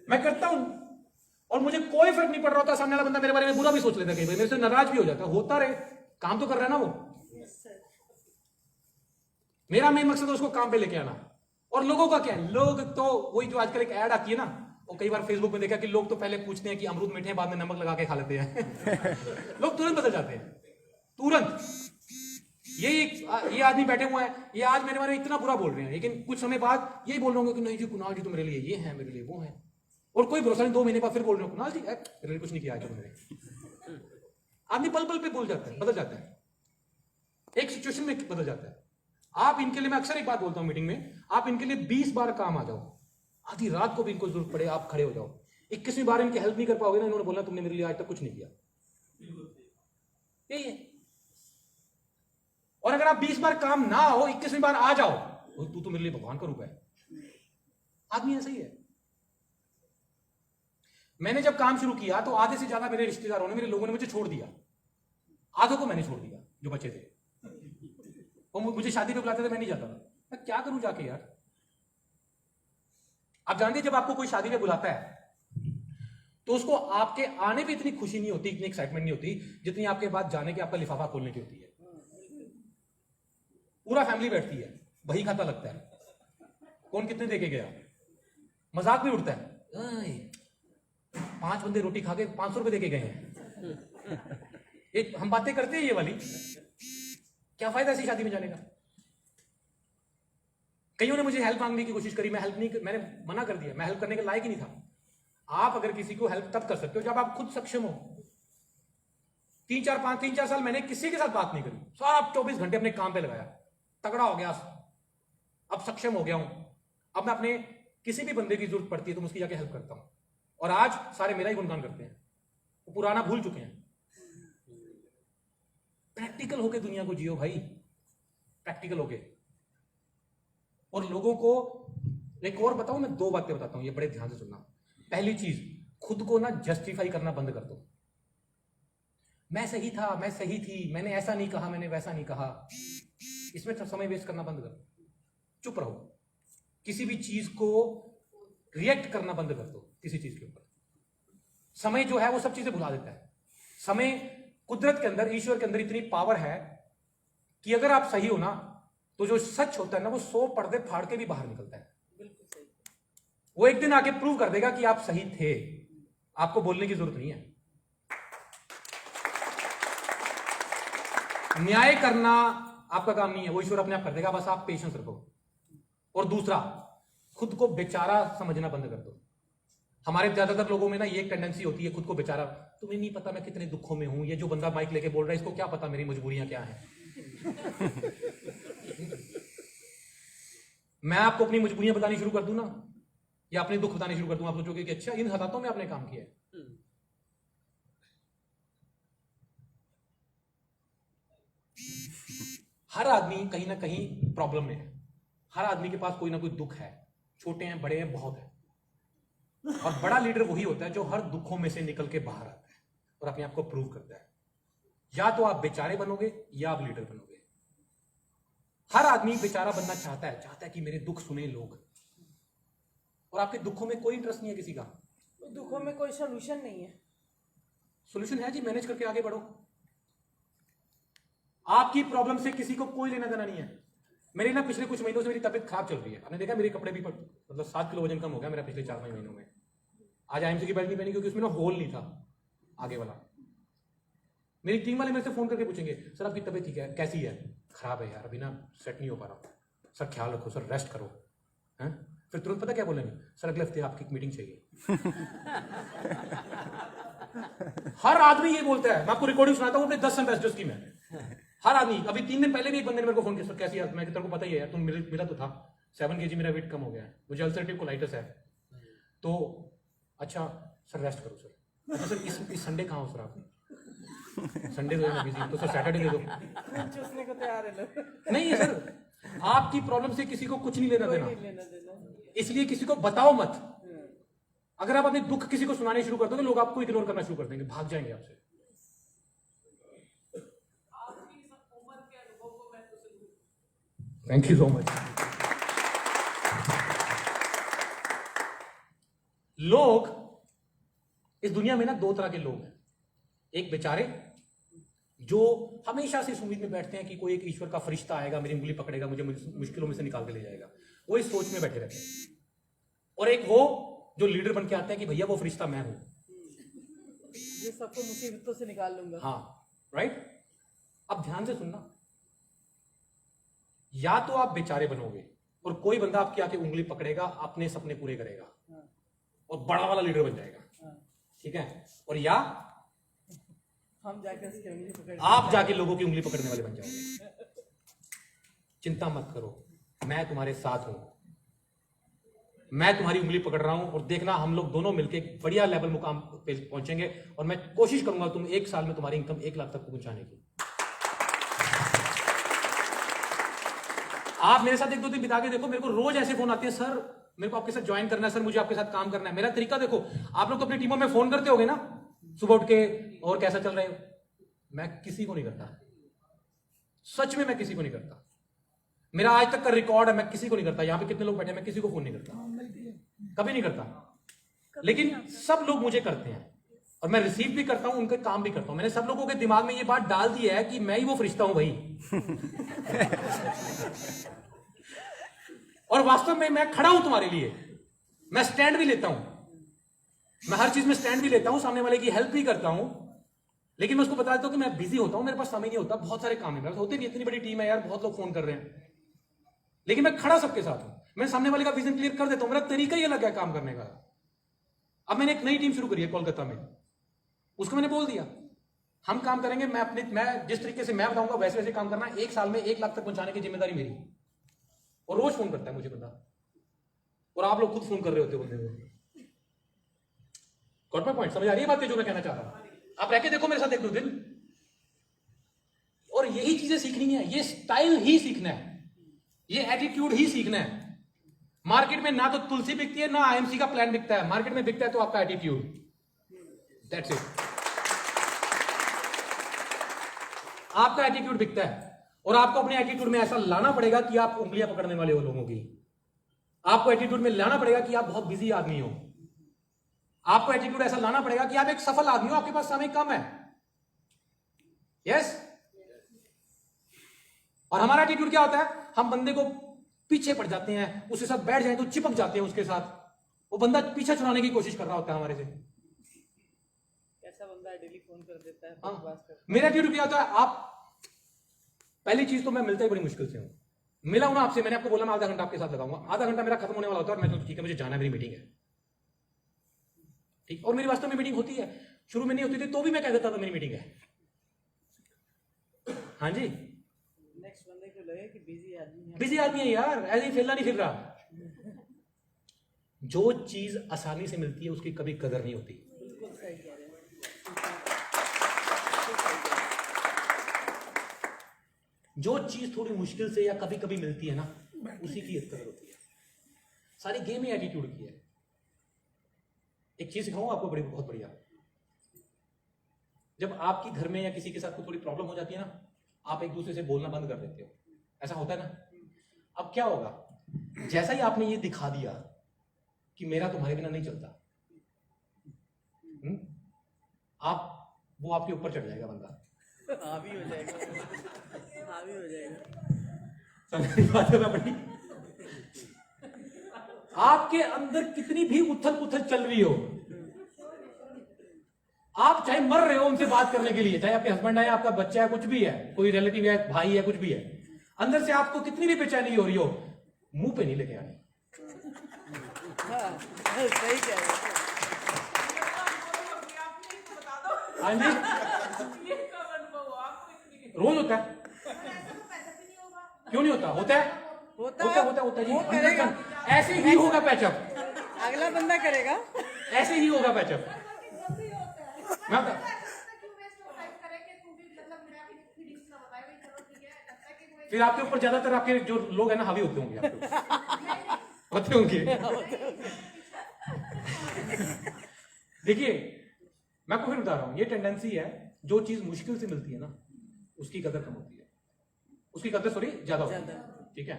मैं करता हूं और मुझे कोई फर्क नहीं पड़ रहा होता। सामने वाला बंदा मेरे बारे में बुरा भी सोच लेता है, कई बार मेरे से नाराज भी हो जाता है। होता रहे, काम तो कर रहा है ना वो। मेरा मेन मकसद है उसको काम पे लेके आना। और लोगों का क्या है, लोग तो वही जो आजकल एक ऐड आती है ना, वो कई बार फेसबुक में देखा कि लोग तो पहले पूछते हैं कि अमरूद मीठे हैं, बाद में नमक लगा के खा लेते हैं। लोग तुरंत बदल जाते हैं, तुरंत। ये आदमी बैठे हुए हैं, ये आज मेरे बारे में इतना बुरा बोल रहे हैं, लेकिन कुछ समय बाद यही बोल रहे होंगे कि नहीं जी कुणाल जी तो मेरे लिए ये है, मेरे लिए वो है। और कोई भरोसा नहीं, 2 महीने बाद फिर बोल रहे हो कुणाल जी मेरे लिए कुछ नहीं किया आज तुमने। आदमी पल पल पे बोल जाता है, बदल जाता है, एक सिचुएशन में बदल जाता है। आप इनके लिए, मैं अक्सर एक बात बोलता हूं मीटिंग में, आप इनके लिए 20 बार काम आ जाओ, आधी रात को भी इनको जरूरत पड़े आप खड़े हो जाओ, 21वीं बार इनकी हेल्प नहीं कर पाओगे ना, इन्होंने बोला तुमने मेरे लिए आज तक कुछ नहीं किया। यही है। और अगर आप 20 बार काम ना हो, 21वीं बार आ जाओ, तू तो मेरे लिए भगवान का रूप है। आदमी ऐसा ही है। मैंने जब काम शुरू किया तो आधे से ज्यादा मेरे रिश्तेदारों ने, मेरे लोगों ने मुझे छोड़ दिया, आधों को मैंने छोड़ दिया जो बच्चे थे। वो मुझे शादी पे बुलाते थे, मैं नहीं जाता था। मैं क्या करूं जाके यार। आप जानते हैं जब आपको कोई शादी पे बुलाता है तो उसको आपके आने पे इतनी खुशी नहीं होती, इतनी एक्साइटमेंट नहीं होती जितनी आपके बाद जाने के आपका लिफाफा खोलने की होती है। पूरा फैमिली बैठती है, वही खाता लगता है, कौन कितने देके गया, मजाक भी उठता है, 5 बंदे रोटी खा के 500 रुपए देके गए हैं। एक हम बातें करते हैं ये वाली, क्या फायदा ऐसी शादी में जाने का। कईयों ने मुझे हेल्प मांगने की कोशिश करी, मैंने मना कर दिया, मैं हेल्प करने के लायक ही नहीं था। आप अगर किसी को हेल्प तब कर सकते हो जब आप खुद सक्षम हो। 3-4 साल मैंने किसी के साथ बात नहीं करी, सब 24 घंटे अपने काम पे लगाया, तगड़ा हो गया, अब सक्षम हो गया हूं। अब मैं अपने किसी भी बंदे की जरूरत पड़ती है तो मैं उसकी जाके हेल्प करता हूं, और आज सारे मेरा ही गुणगान करते हैं, वो पुराना भूल चुके हैं। प्रैक्टिकल होके दुनिया को जियो भाई, प्रैक्टिकल होके। और लोगों को एक और बताऊं, मैं 2 बातें बताता हूं, ये बड़े ध्यान से सुनना। पहली चीज, खुद को ना जस्टिफाई करना बंद कर दो। मैं सही था, मैं सही थी, मैंने ऐसा नहीं कहा, मैंने वैसा नहीं कहा। इसमें समय वेस्ट करना बंद करो, चुप रहो। किसी भी चीज को रिएक्ट करना बंद कर दो किसी चीज के ऊपर। समय जो है वो सब चीजें भुला देता है। समय, कुदरत के अंदर, ईश्वर के अंदर इतनी पावर है कि अगर आप सही हो ना तो जो सच होता है ना वो 100 पर्दे फाड़ के भी बाहर निकलता है। वो एक दिन आके प्रूव कर देगा कि आप सही थे, आपको बोलने की जरूरत नहीं है। न्याय करना आपका काम नहीं है, वो ईश्वर अपने आप कर देगा, बस आप पेशेंस रखो। और दूसरा, खुद को बेचारा समझना बंद कर दो। हमारे ज्यादातर लोगों में ना ये एक टेंडेंसी होती है, खुद को बेचारा, तुम्हें नहीं पता मैं कितने दुखों में हूं, ये जो बंदा माइक लेके बोल रहा है इसको क्या पता मेरी मजबूरियां क्या हैं। मैं आपको अपनी मजबूरियां बतानी शुरू कर दूं ना, या अपने दुख बताने शुरू कर दूं, आप सोचोगे कि अच्छा इन हालातों में आपने काम किया है। हर आदमी कहीं ना कहीं प्रॉब्लम में है, हर आदमी के पास कोई ना कोई दुख है, छोटे हैं बड़े हैं, बहुत है। और बड़ा लीडर वही होता है जो हर दुखों में से निकल के बाहर आता है और अपने आप को प्रूव करता है। या तो आप बेचारे बनोगे या आप लीडर बनोगे। हर आदमी बेचारा बनना चाहता है कि मेरे दुख सुने लोग, और आपके दुखों में कोई इंटरेस्ट नहीं है किसी का। दुखों में कोई सोल्यूशन नहीं है। सोल्यूशन है जी, मैनेज करके आगे बढ़ो। आपकी प्रॉब्लम से किसी को कोई लेना देना नहीं है। मेरी ना पिछले कुछ महीनों से मेरी तबीयत खराब चल रही है, आपने देखा मेरे कपड़े भी मतलब 7 किलो वजन कम हो गया मेरा पिछले 4-5 महीनों में। आज आईएमसी की बेल्ट नहीं पहनी क्योंकि उसमें ना होल नहीं था आगे वाला। मेरी टीम वाले मेरे से फोन करके पूछेंगे, सर आपकी तबीयत ठीक है, कैसी है? खराब है यार, अभी ना सेट नहीं हो पा रहा। सर ख्याल रखो, सर रेस्ट करो। हैं? फिर तुरंत पता क्या बोलेंगे, सर अगले हफ्ते आपकी एक मीटिंग चाहिए। हर आदमी ये बोलता है। मैं आपको रिकॉर्डिंग सुनाता हूँ अपने 10 एम्बेसडर्स की। मैं हर आदमी, अभी 3 दिन पहले भी एक बंदे ने मेरे को फोन किया, सर कैसी है? मैं तेरे को पता ही है यार, तुम मिला तो था, 7 kg मेरा वेट कम हो गया है, मुझे अल्सरेटिव कोलाइटिस है, तो अच्छा सर रेस्ट करो सर। अच्छा सर इस संडे कहाँ हो सर आप? संडे तो मैं बिजी, तो सर सैटरडे दे दो। चूसने को तैयार है लोग। नहीं है सर, आपकी प्रॉब्लम से किसी को कुछ नहीं लेना देना, इसलिए किसी को बताओ मत। अगर आप अपने दुख किसी को सुनाने शुरू कर दो तो लोग आपको इग्नोर करना शुरू कर देंगे, भाग जाएंगे आपसे। Thank you so much. लोग इस दुनिया में ना 2 तरह के लोग हैं। एक बेचारे जो हमेशा से इस उम्मीद में बैठते हैं कि कोई एक ईश्वर का फरिश्ता आएगा, मेरी उंगली पकड़ेगा, मुझे मुश्किलों में से निकाल के ले जाएगा, वो इस सोच में बैठे रहते हैं। और एक वो जो लीडर बन के आते हैं कि भैया वो फरिश्ता मैं हूं, जो सबको मुसीबतों से निकाल लूंगा। हाँ राइट। अब ध्यान से सुनना, या तो आप बेचारे बनोगे और कोई बंदा आपकी आके उंगली पकड़ेगा, अपने सपने पूरे करेगा और बड़ा वाला लीडर बन जाएगा, ठीक है, और या हम जाकर उसकी उंगली पकड़, आप जाके लोगों की उंगली पकड़ने वाले बन जाओगे। चिंता मत करो, मैं तुम्हारे साथ हूं, मैं तुम्हारी उंगली पकड़ रहा हूं और देखना हम लोग दोनों मिलकर एक बढ़िया लेवल मुकाम पे पहुंचेंगे और मैं कोशिश करूंगा तुम 1 साल में तुम्हारी इनकम 1 लाख तक पहुंचाने की। आप मेरे साथ 1-2 दिन बिता के देखो, मेरे को रोज ऐसे फोन आते हैं, सर मेरे को आपके साथ ज्वाइन करना है, सर मुझे आपके साथ काम करना है। मेरा तरीका देखो, आप लोग तो अपनी टीमों में फोन करते होगे ना सुबह उठ के, और कैसा चल रहे हो। मैं किसी को नहीं करता, सच में मैं किसी को नहीं करता। मेरा आज तक का रिकॉर्ड है, मैं किसी को नहीं करता। यहां पे कितने लोग बैठे हैं, मैं किसी को फोन नहीं करता, कभी नहीं करता। लेकिन सब लोग मुझे करते हैं और मैं रिसीव भी करता हूं, उनके काम भी करता हूं। मैंने सब लोगों के दिमाग में ये बात डाल दी है कि मैं ही वो फरिश्ता हूं भाई। और वास्तव में मैं खड़ा हूं तुम्हारे लिए, मैं स्टैंड भी लेता हूं, मैं हर चीज में स्टैंड भी लेता हूं, सामने वाले की हेल्प भी करता हूं। लेकिन मैं उसको बता देता हूं कि मैं बिजी होता हूं, मेरे पास समय नहीं होता, बहुत सारे काम है मेरे पास, होते नहीं, इतनी बड़ी टीम है यार, बहुत लोग फोन कर रहे हैं। लेकिन मैं खड़ा सबके साथ हूं, मैं सामने वाले का विजन क्लियर कर देता हूं। मेरा तरीका ही अलग है काम करने का। अब मैंने एक नई टीम शुरू करी है कोलकाता में, उसको मैंने बोल दिया हम काम करेंगे, मैं जिस तरीके से मैं बताऊंगा वैसे वैसे काम करना। 1 साल में 1 लाख तक पहुंचाने की जिम्मेदारी मेरी। और रोज फोन करता है मुझे बंदा, और आप लोग खुद फोन कर रहे होते हो बंदे को। Got my point? समझ आ रही है बातें जो मैं कहना चाह रहा हूं? आप रह के देखो मेरे साथ 1-2 दिन, और यही चीजें सीखनी है, ये स्टाइल ही सीखना है, ये एटीट्यूड ही सीखना है। मार्केट में ना तो तुलसी बिकती है, ना आईएमसी का प्लान बिकता है। मार्केट में बिकता है तो आपका एटीट्यूड। That's it. आपका एटीट्यूड बिकता है, और आपको अपने एटीट्यूड में ऐसा लाना पड़ेगा कि आप उंगलियां पकड़ने वाले हो लोगों की। आपको एटीट्यूड में लाना पड़ेगा कि आप बहुत बिजी आदमी हो। आपको एटीट्यूड ऐसा लाना पड़ेगा कि आप एक सफल आदमी हो, आपके पास समय कम है। यस? और हमारा एटीट्यूड क्या होता है? हम बंदे को पीछे पड़ जाते हैं, उसके साथ बैठ जाए तो चिपक जाते हैं उसके साथ। वो बंदा पीछे छुड़ाने की कोशिश कर रहा होता है हमारे से। कैसा बंदा है, डेली फोन कर देता है, हाँ। बकवास करता है। मेरा एटीट्यूड क्या होता है? आप पहली चीज तो मैं मिलता ही बड़ी मुश्किल से हूं। मिला हूं ना आपसे, मैंने आपको बोला मैं आधा घंटा आपके साथ लगाऊंगा, आधा घंटा मेरा खत्म होने वाला होता है और मैं तो ठीक है मुझे जाना है, मेरी मीटिंग है, ठीक। और मेरी वास्तव में मीटिंग होती है, शुरू में नहीं होती थी तो भी मैं कह देता था मेरी मीटिंग है। हाँ जी, नेक्स्ट बंदे को लगे कि बिजी आदमी है। बिजी आदमी है यार, ऐसे ही फैलना नहीं फिर रहा। जो चीज आसानी से मिलती है उसकी कभी कदर नहीं होती। बिल्कुल सही कह रहे हैं। जो चीज थोड़ी मुश्किल से या कभी कभी मिलती है ना, उसी की कदर होती है। सारी गेम ही एटीट्यूड की है। एक चीज सिखाऊं आपको, बड़ी बहुत बढ़िया। जब आपकी घर में या किसी के साथ कोई थोड़ी प्रॉब्लम हो जाती है ना, आप एक दूसरे से बोलना बंद कर देते हो, ऐसा होता है ना। अब क्या होगा, जैसा ही आपने ये दिखा दिया कि मेरा तुम्हारे बिना नहीं चलता, वो आपके ऊपर चढ़ जाएगा बंदा, हावी हो जाएगा, हावी हो जाएगा। समझ रही बात है ना बड़ी? आपके अंदर कितनी भी उथल पुथल चल रही हो, आप चाहे मर रहे हो उनसे बात करने के लिए, चाहे आपके हस्बैंड है, आपका बच्चा है, कुछ भी है, कोई रिलेटिव है, भाई है, कुछ भी है, अंदर से आपको कितनी भी बेचैनी हो रही हो, मुंह पे नहीं लेके आनी। हाँ, सही कह रहे हैं। हाँ जी, रोज होता है। क्यों नहीं होता? होता है, होता जी। वो करेगा। ऐसे ही होगा पैचअप, अगला बंदा करेगा। ऐसे ही होगा पैचअप। मैं फिर आपके ऊपर ज्यादातर आपके जो लोग हैं ना हावी होते होंगे, आपके होते होंगे। देखिए मैं आपको फिर बता रहा हूं, ये टेंडेंसी है, जो चीज मुश्किल से मिलती है ना उसकी कदर कम होती है, उसकी कदर सॉरी ज्यादा होती है, ठीक है।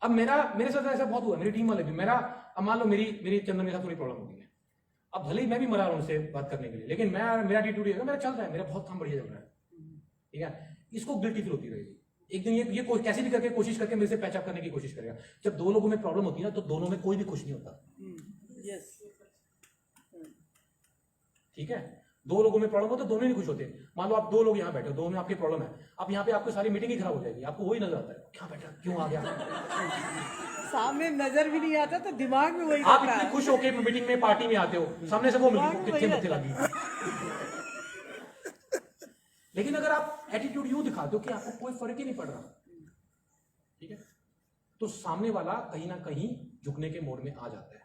अब मेरे साथ ऐसा बहुत हुआ, मेरी टीम वाले भी, मान लो मेरी चंदन के साथ थोड़ी प्रॉब्लम होती है। अब भले ही मैं भी मरा रहा हूं उनसे बात करने के लिए, लेकिन मेरा एटीट्यूड है, मेरा चल रहा है, मेरा बहुत काम बढ़िया चल रहा है, ठीक है। इसको गिल्टी फील होती रहेगी। एक दिन ये कैसे भी करके कोशिश करके मेरे से पैचअप करने की कोशिश करेगा। जब दो लोगों में प्रॉब्लम होती है ना, तो दोनों में कोई भी खुश नहीं होता, यस, ठीक है। दो लोगों में प्रॉब्लम हो तो दोनों नहीं खुश होते। मान लो आप 2 लोग यहाँ बैठे हो, दोनों में आपकी प्रॉब्लम है, अब यहाँ पे आपको सारी मीटिंग ही खराब हो जाएगी, आपको वही नजर आता है, क्या बैठा, क्यों आ गया। सामने नजर भी नहीं आता तो दिमाग में वही आप चल रहा इतने है। खुश होके मीटिंग में पार्टी में आते हो, सामने से वो दिमाग में मिली वही कितने मत्थे लगी। लेकिन अगर आप एटीट्यूड यूं दिखाते हो कि आपको कोई फर्क ही नहीं पड़ रहा, ठीक है, तो सामने वाला कहीं ना कहीं झुकने के मोड में आ जाता है।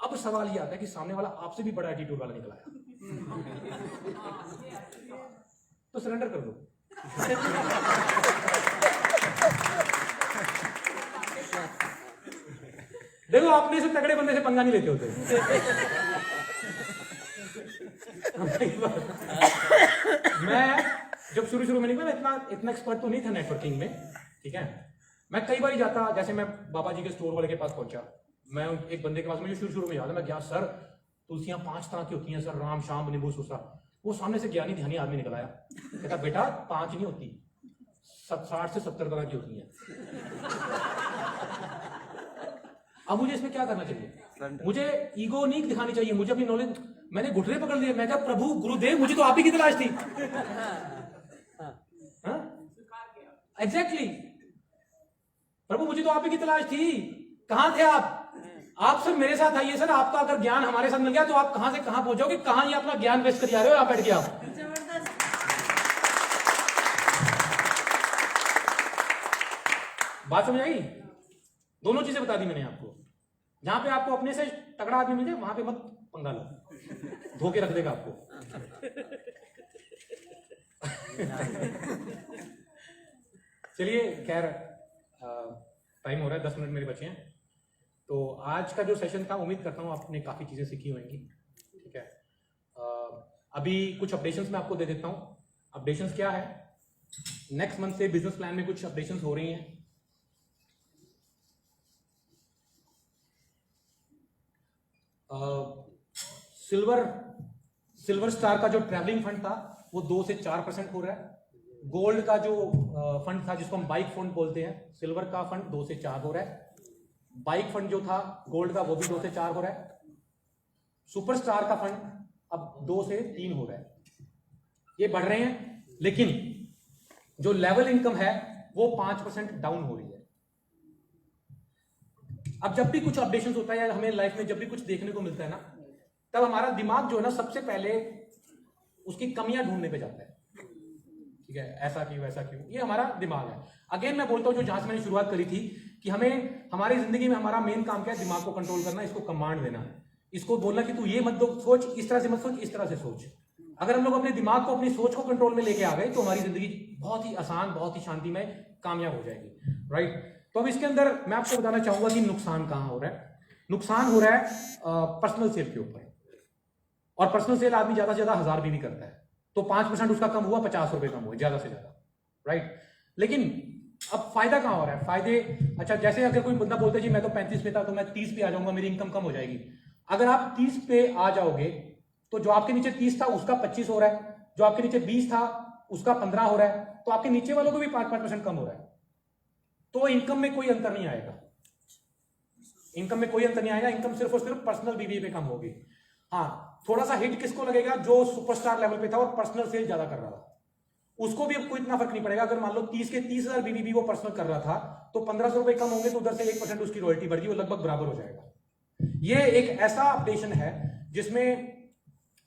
अब सवाल ये आता है कि सामने वाला आपसे भी बड़ा एटीट्यूड वाला निकला है, तो सरेंडर कर दो। देखो, अपने से तगड़े बंदे से पंगा नहीं लेते होते। मैं जब शुरू में निकला, इतना एक्सपर्ट तो नहीं था नेटवर्किंग में, ठीक है। मैं कई बार जाता, जैसे मैं बाबा जी के स्टोर वाले के पास पहुंचा, मैं एक बंदे के पास, मुझे शुरू में याद है, मैं गया, सर तुलसियां 5 तरह की होती हैं सर, राम शाम नींबू सूसा। वो सामने से ज्ञानी ध्यानी आदमी निकल आया, कहता बेटा 5 नहीं होती, 60 से 70 तरह की होती हैं। अब मुझे इसमें क्या करना चाहिए? मुझे ईगो नहीं दिखानी चाहिए, मुझे अपनी नॉलेज, मैंने घुटने पकड़ लिए, मैं कहा प्रभु गुरुदेव मुझे तो आप ही की तलाश थी। एग्जैक्टली, प्रभु मुझे तो आप ही की तलाश थी, कहां थे आप? आप सब मेरे साथ आइए सर, आपका अगर ज्ञान हमारे साथ मिल गया तो आप कहां से कहां पहुंचोगे, कहां ये अपना ज्ञान वेस्ट कर जा रहे हो, आप बैठ गया। बात समझ आई? दोनों चीजें बता दी मैंने आपको। जहां पे आपको अपने से तगड़ा आदमी मिल जाए वहां पे मत पंगा लो, धोके रख देगा आपको। चलिए, खैर टाइम हो रहा है, 10 मिनट मेरे बचे हैं। तो आज का जो सेशन था, उम्मीद करता हूँ आपने काफी चीजें सीखी होंगी, ठीक है। अभी कुछ अपडेशंस मैं आपको दे देता हूँ। अपडेशंस क्या है? नेक्स्ट मंथ से बिजनेस प्लान में कुछ अपडेशंस हो रही हैं। सिल्वर स्टार का जो ट्रैवलिंग फंड था वो 2 से 4% हो रहा है। गोल्ड का जो फंड था, जिसको हम बाइक फंड बोलते हैं, सिल्वर का फंड 2 से 4 हो रहा है। बाइक फंड जो था गोल्ड का, वो भी 2 से 4 हो रहा है। सुपरस्टार का फंड अब 2 से 3 हो रहा है। ये बढ़ रहे हैं, लेकिन जो लेवल इनकम है वो 5% डाउन हो रही है। अब जब भी कुछ अपडेशन होता है, हमें लाइफ में जब भी कुछ देखने को मिलता है ना, तब हमारा दिमाग जो है ना, सबसे पहले उसकी कमियां ढूंढने पे जाता है, ठीक है। ऐसा क्यों, वैसा क्यों, ये हमारा दिमाग है। अगेन मैं बोलता हूं, जो जहां से मैंने शुरुआत करी थी, कि हमें हमारी जिंदगी में हमारा मेन काम क्या है? दिमाग को कंट्रोल करना, इसको कमांड देना, इसको बोलना कि तू ये मत सोच, इस तरह से मत सोच, इस तरह से सोच। अगर हम लोग अपने दिमाग को, अपनी सोच को कंट्रोल में लेके आ गए तो हमारी जिंदगी बहुत ही आसान, बहुत ही शांति में कामयाब हो जाएगी, राइट। तो अब इसके अंदर मैं आपको बताना चाहूंगा कि नुकसान कहां हो रहा है। नुकसान हो रहा है पर्सनल सेल के ऊपर, और पर्सनल सेल आदमी ज्यादा से ज्यादा 1000 भी करता है, तो 5% उसका कम हुआ, 50 रुपए कम हुए ज्यादा से ज्यादा, राइट। लेकिन अब फायदा कहां हो रहा है? फायदे, अच्छा, जैसे अगर कोई बंदा बोलता है जी मैं तो 35 पे था तो मैं 30 पे आ जाऊंगा, मेरी इनकम कम हो जाएगी। अगर आप 30 पे आ जाओगे तो जो आपके नीचे 30 था उसका 25 हो रहा है, जो आपके नीचे 20 था उसका 15 हो रहा है, तो आपके नीचे वालों को भी 5% कम हो रहा है। तो इनकम में कोई अंतर नहीं आएगा, इनकम में कोई अंतर नहीं आएगा। इनकम सिर्फ और सिर्फ पर्सनल बीवी पे कम होगी। हाँ, थोड़ा सा हिट किसको लगेगा? जो सुपरस्टार लेवल पे था और पर्सनल सेल ज्यादा कर रहा था, उसको भी अब कोई इतना फर्क नहीं पड़ेगा। अगर मान लो 30 के 30,000 बीबी वो पर्सनल कर रहा था, तो 1500 रुपए कम होंगे, तो उधर से 1% उसकी रॉयल्टी बढ़ गई, वो लगभग बराबर हो जाएगा। ये एक ऐसा अपडेशन है जिसमें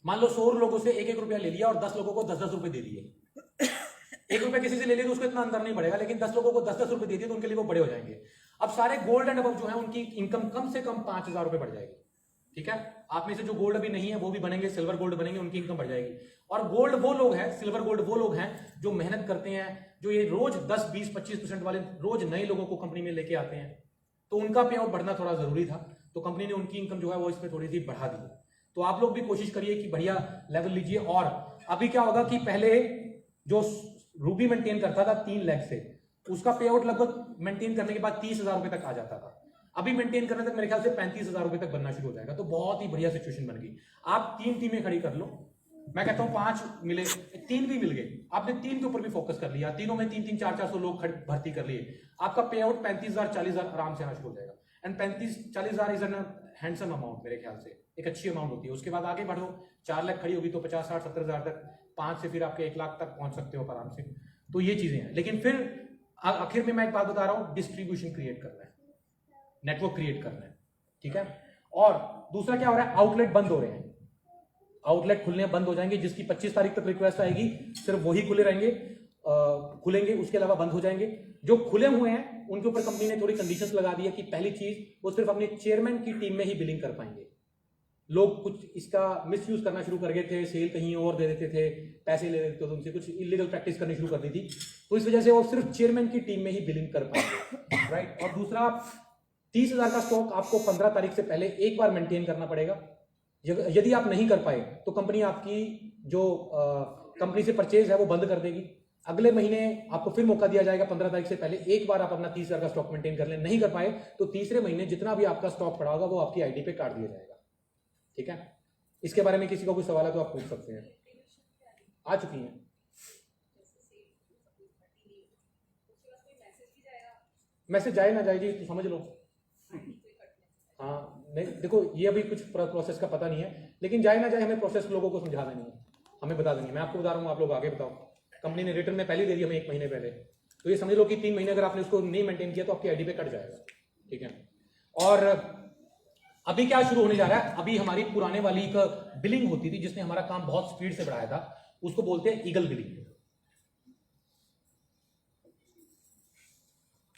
मान लो 100 लोगों से 1-1 रुपया ले लिया और 10 लोगों को 10-10 रुपए दे दिए। 1 रुपया किसी से ले लिया तो उसको इतना अंतर नहीं बढ़ेगा, लेकिन 10 लोगों को 10-10 रुपए दे दिए तो उनके लिए वो बड़े हो जाएंगे। अब सारे गोल्ड एंड अबव जो है उनकी इनकम कम से कम 5000 रुपए बढ़ जाएगी, ठीक है। आप में से जो गोल्ड अभी नहीं है वो भी बनेंगे, सिल्वर गोल्ड बनेंगे, उनकी इनकम बढ़ जाएगी। और गोल्ड वो लोग हैं, सिल्वर गोल्ड वो लोग हैं जो मेहनत करते हैं, जो ये रोज 10, 20, 25% वाले रोज नए लोगों को कंपनी में लेके आते हैं, तो उनका पे आउट बढ़ना थोड़ा जरूरी था, तो कंपनी ने उनकी इनकम जो है वो इस पर थोड़ी सी बढ़ा दी। तो आप लोग भी कोशिश करिए कि बढ़िया लेवल लीजिए। और अभी क्या होगा कि पहले जो रूबी मेंटेन करता था 3 लाख से, उसका पे आउट लगभग मेंटेन करने के बाद 30,000 रुपए तक आ जाता था। अभी मेंटेन करने तक मेरे ख्याल से 35,000 रुपए तक बनना शुरू हो जाएगा, तो बहुत ही बढ़िया सिचुएशन बन गई। आप 3 टीमें खड़ी कर लो, मैं कहता हूं 5 मिले, 3 भी मिल गए, आपने 3 के ऊपर भी फोकस कर लिया, तीनों में 3-3, 400 लोग भर्ती कर लिए, आपका पे आउट 35,000, 40,000 आराम से आना शुरू हो जाएगा। And 35-40,000 is an handsome amount, मेरे ख्याल से एक अच्छी अमाउंट होती है। उसके बाद आगे बढ़ो, 4 लाख खड़ी होगी तो 50-60-70,000 तक, 5 से फिर आपके 1 लाख तक पहुंच सकते हो आराम से। तो ये चीजें हैं, लेकिन फिर आखिर में मैं एक बात बता रहा हूं, डिस्ट्रीब्यूशन क्रिएट करना है, नेटवर्क क्रिएट करना है, ठीक है। और दूसरा क्या हो रहा है? आउटलेट बंद हो रहे हैं, आउटलेट खुलने बंद हो जाएंगे। जिसकी 25 तारीख तक रिक्वेस्ट आएगी सिर्फ वही खुले रहेंगे, खुलेंगे, उसके अलावा बंद हो जाएंगे। जो खुले हुए हैं उनके ऊपर कंपनी ने थोड़ी कंडीशंस लगा दी है कि पहली चीज वो सिर्फ अपने चेयरमैन की टीम में ही बिलिंग कर पाएंगे। लोग कुछ इसका मिसयूज करना शुरू कर गए थे, सेल कहीं और दे देते थे, पैसे ले लेते थे उनसे, कुछ इलीगल प्रैक्टिस करनी शुरू कर दी थी, तो इस वजह से वो सिर्फ चेयरमैन की टीम में ही बिलिंग कर पाएंगे, राइट। और दूसरा 30,000 का स्टॉक आपको 15 तारीख से पहले एक बार मेंटेन करना पड़ेगा। यदि आप नहीं कर पाए तो कंपनी आपकी जो कंपनी से परचेज है वो बंद कर देगी। अगले महीने आपको फिर मौका दिया जाएगा 15 तारीख से पहले एक बार आप अपना 30,000 का स्टॉक मेंटेन कर लें। नहीं कर पाए तो तीसरे महीने जितना भी आपका स्टॉक पड़ा होगा वो आपकी आईडी पे काट दिया जाएगा, ठीक है। इसके बारे में किसी को कोई सवाल है तो आप पूछ सकते हैं। आ चुकी हैं मैसेज, जाए ना जाए जी तो समझ लो। हाँ नहीं देखो ये अभी कुछ प्रोसेस का पता नहीं है, लेकिन जाए ना जाए हमें प्रोसेस लोगों को समझा देनी है, हमें बता देनी है। मैं आपको बता रहा हूँ, आप लोग आगे बताओ। कंपनी ने रिटर्न में पहले दे दी हमें 1 महीने पहले, तो ये समझ लो कि 3 महीने अगर आपने उसको नहीं मेंटेन किया तो आपकी आईडी पे कट जाएगा, ठीक है। और अभी क्या शुरू होने जा रहा है, अभी हमारी पुराने वाली एक बिलिंग होती थी जिसने हमारा काम बहुत स्पीड से बढ़ाया था, उसको बोलते हैं ईगल बिलिंग।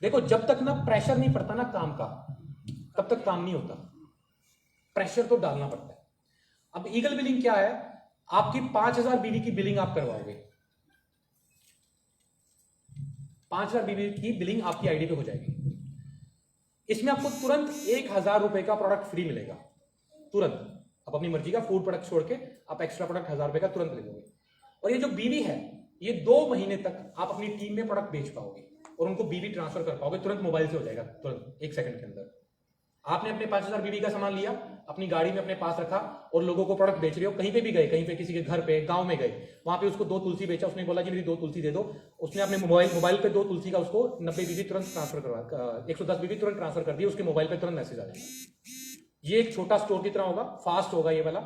देखो जब तक ना प्रेशर नहीं पड़ता ना काम का, तब तक काम नहीं होता, प्रेशर तो डालना पड़ता है। अब ईगल बिलिंग क्या है, आपकी 5,000 बीवी की बिलिंग आप करवाओगे, 5,000 बीवी की बिलिंग आपकी आईडी पे हो जाएगी। इसमें आपको तुरंत 1,000 रुपए का प्रोडक्ट फ्री मिलेगा, तुरंत। आप अपनी मर्जी का फूड प्रोडक्ट छोड़ के आप एक्स्ट्रा प्रोडक्ट 1,000 रुपए का तुरंत ले लोगे। और ये जो बीवी है ये 2 महीने तक आप अपनी टीम में प्रोडक्ट बेच पाओगे और उनको बीवी ट्रांसफर कर पाओगे, तुरंत मोबाइल से हो जाएगा, तुरंत 1 सेकंड के अंदर। आपने अपने 5,000 बीवी का सामान लिया, अपनी गाड़ी में अपने पास रखा और लोगों को प्रोडक्ट बेच रहे हो। कहीं पे भी गए, कहीं पे किसी के घर पे, गांव में गए, वहां पे उसको 2 तुलसी बेचा, उसने बोला जी मेरी 2 तुलसी दे दो, उसने अपने मोबाइल पे 2 तुलसी का उसको 90 बीवी तुरंत ट्रांसफर करवा, 110 बीवी तुरंत ट्रांसफर कर दिया, उसके मोबाइल पे तुरंत मैसेज आ जाएगा। ये एक छोटा स्टोर की तरह होगा, फास्ट होगा ये वाला।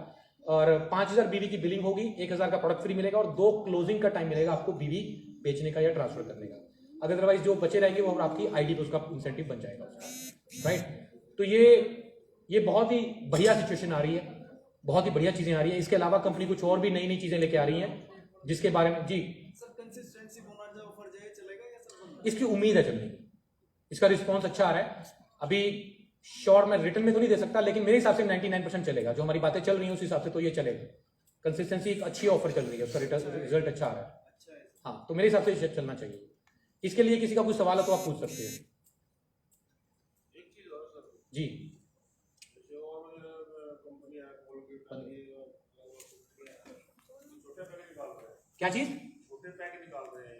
और 5,000 बीवी की बिलिंग होगी, 1,000 का प्रोडक्ट फ्री मिलेगा और 2 क्लोजिंग का टाइम मिलेगा आपको बीवी बेचने का या ट्रांसफर करने का। अदरवाइज जो बचे रहेंगे वो आपकी आईडी पे उसका इंसेंटिव बन जाएगा, राइट। तो ये बहुत ही बढ़िया सिचुएशन आ रही है, बहुत ही बढ़िया चीजें आ रही है। इसके अलावा कंपनी कुछ और भी नई नई चीजें लेके आ रही है जिसके बारे में जी सर कंसिस्टेंसी बोनस ऑफर जाए चलेगा या सर इसकी उम्मीद है चलने की, इसका रिस्पॉन्स अच्छा आ रहा है। अभी श्योर मैं रिटर्न में तो नहीं दे सकता, लेकिन मेरे हिसाब से 99% चलेगा। जो हमारी बातें चल रही हैं उस हिसाब से तो ये चलेगा। कंसिस्टेंसी एक अच्छी ऑफर चल रही है, उसका रिजल्ट अच्छा आ रहा है। हाँ तो मेरे हिसाब से चलना चाहिए। इसके लिए किसी का कोई सवाल है तो आप पूछ सकते हैं जी। क्या चीज?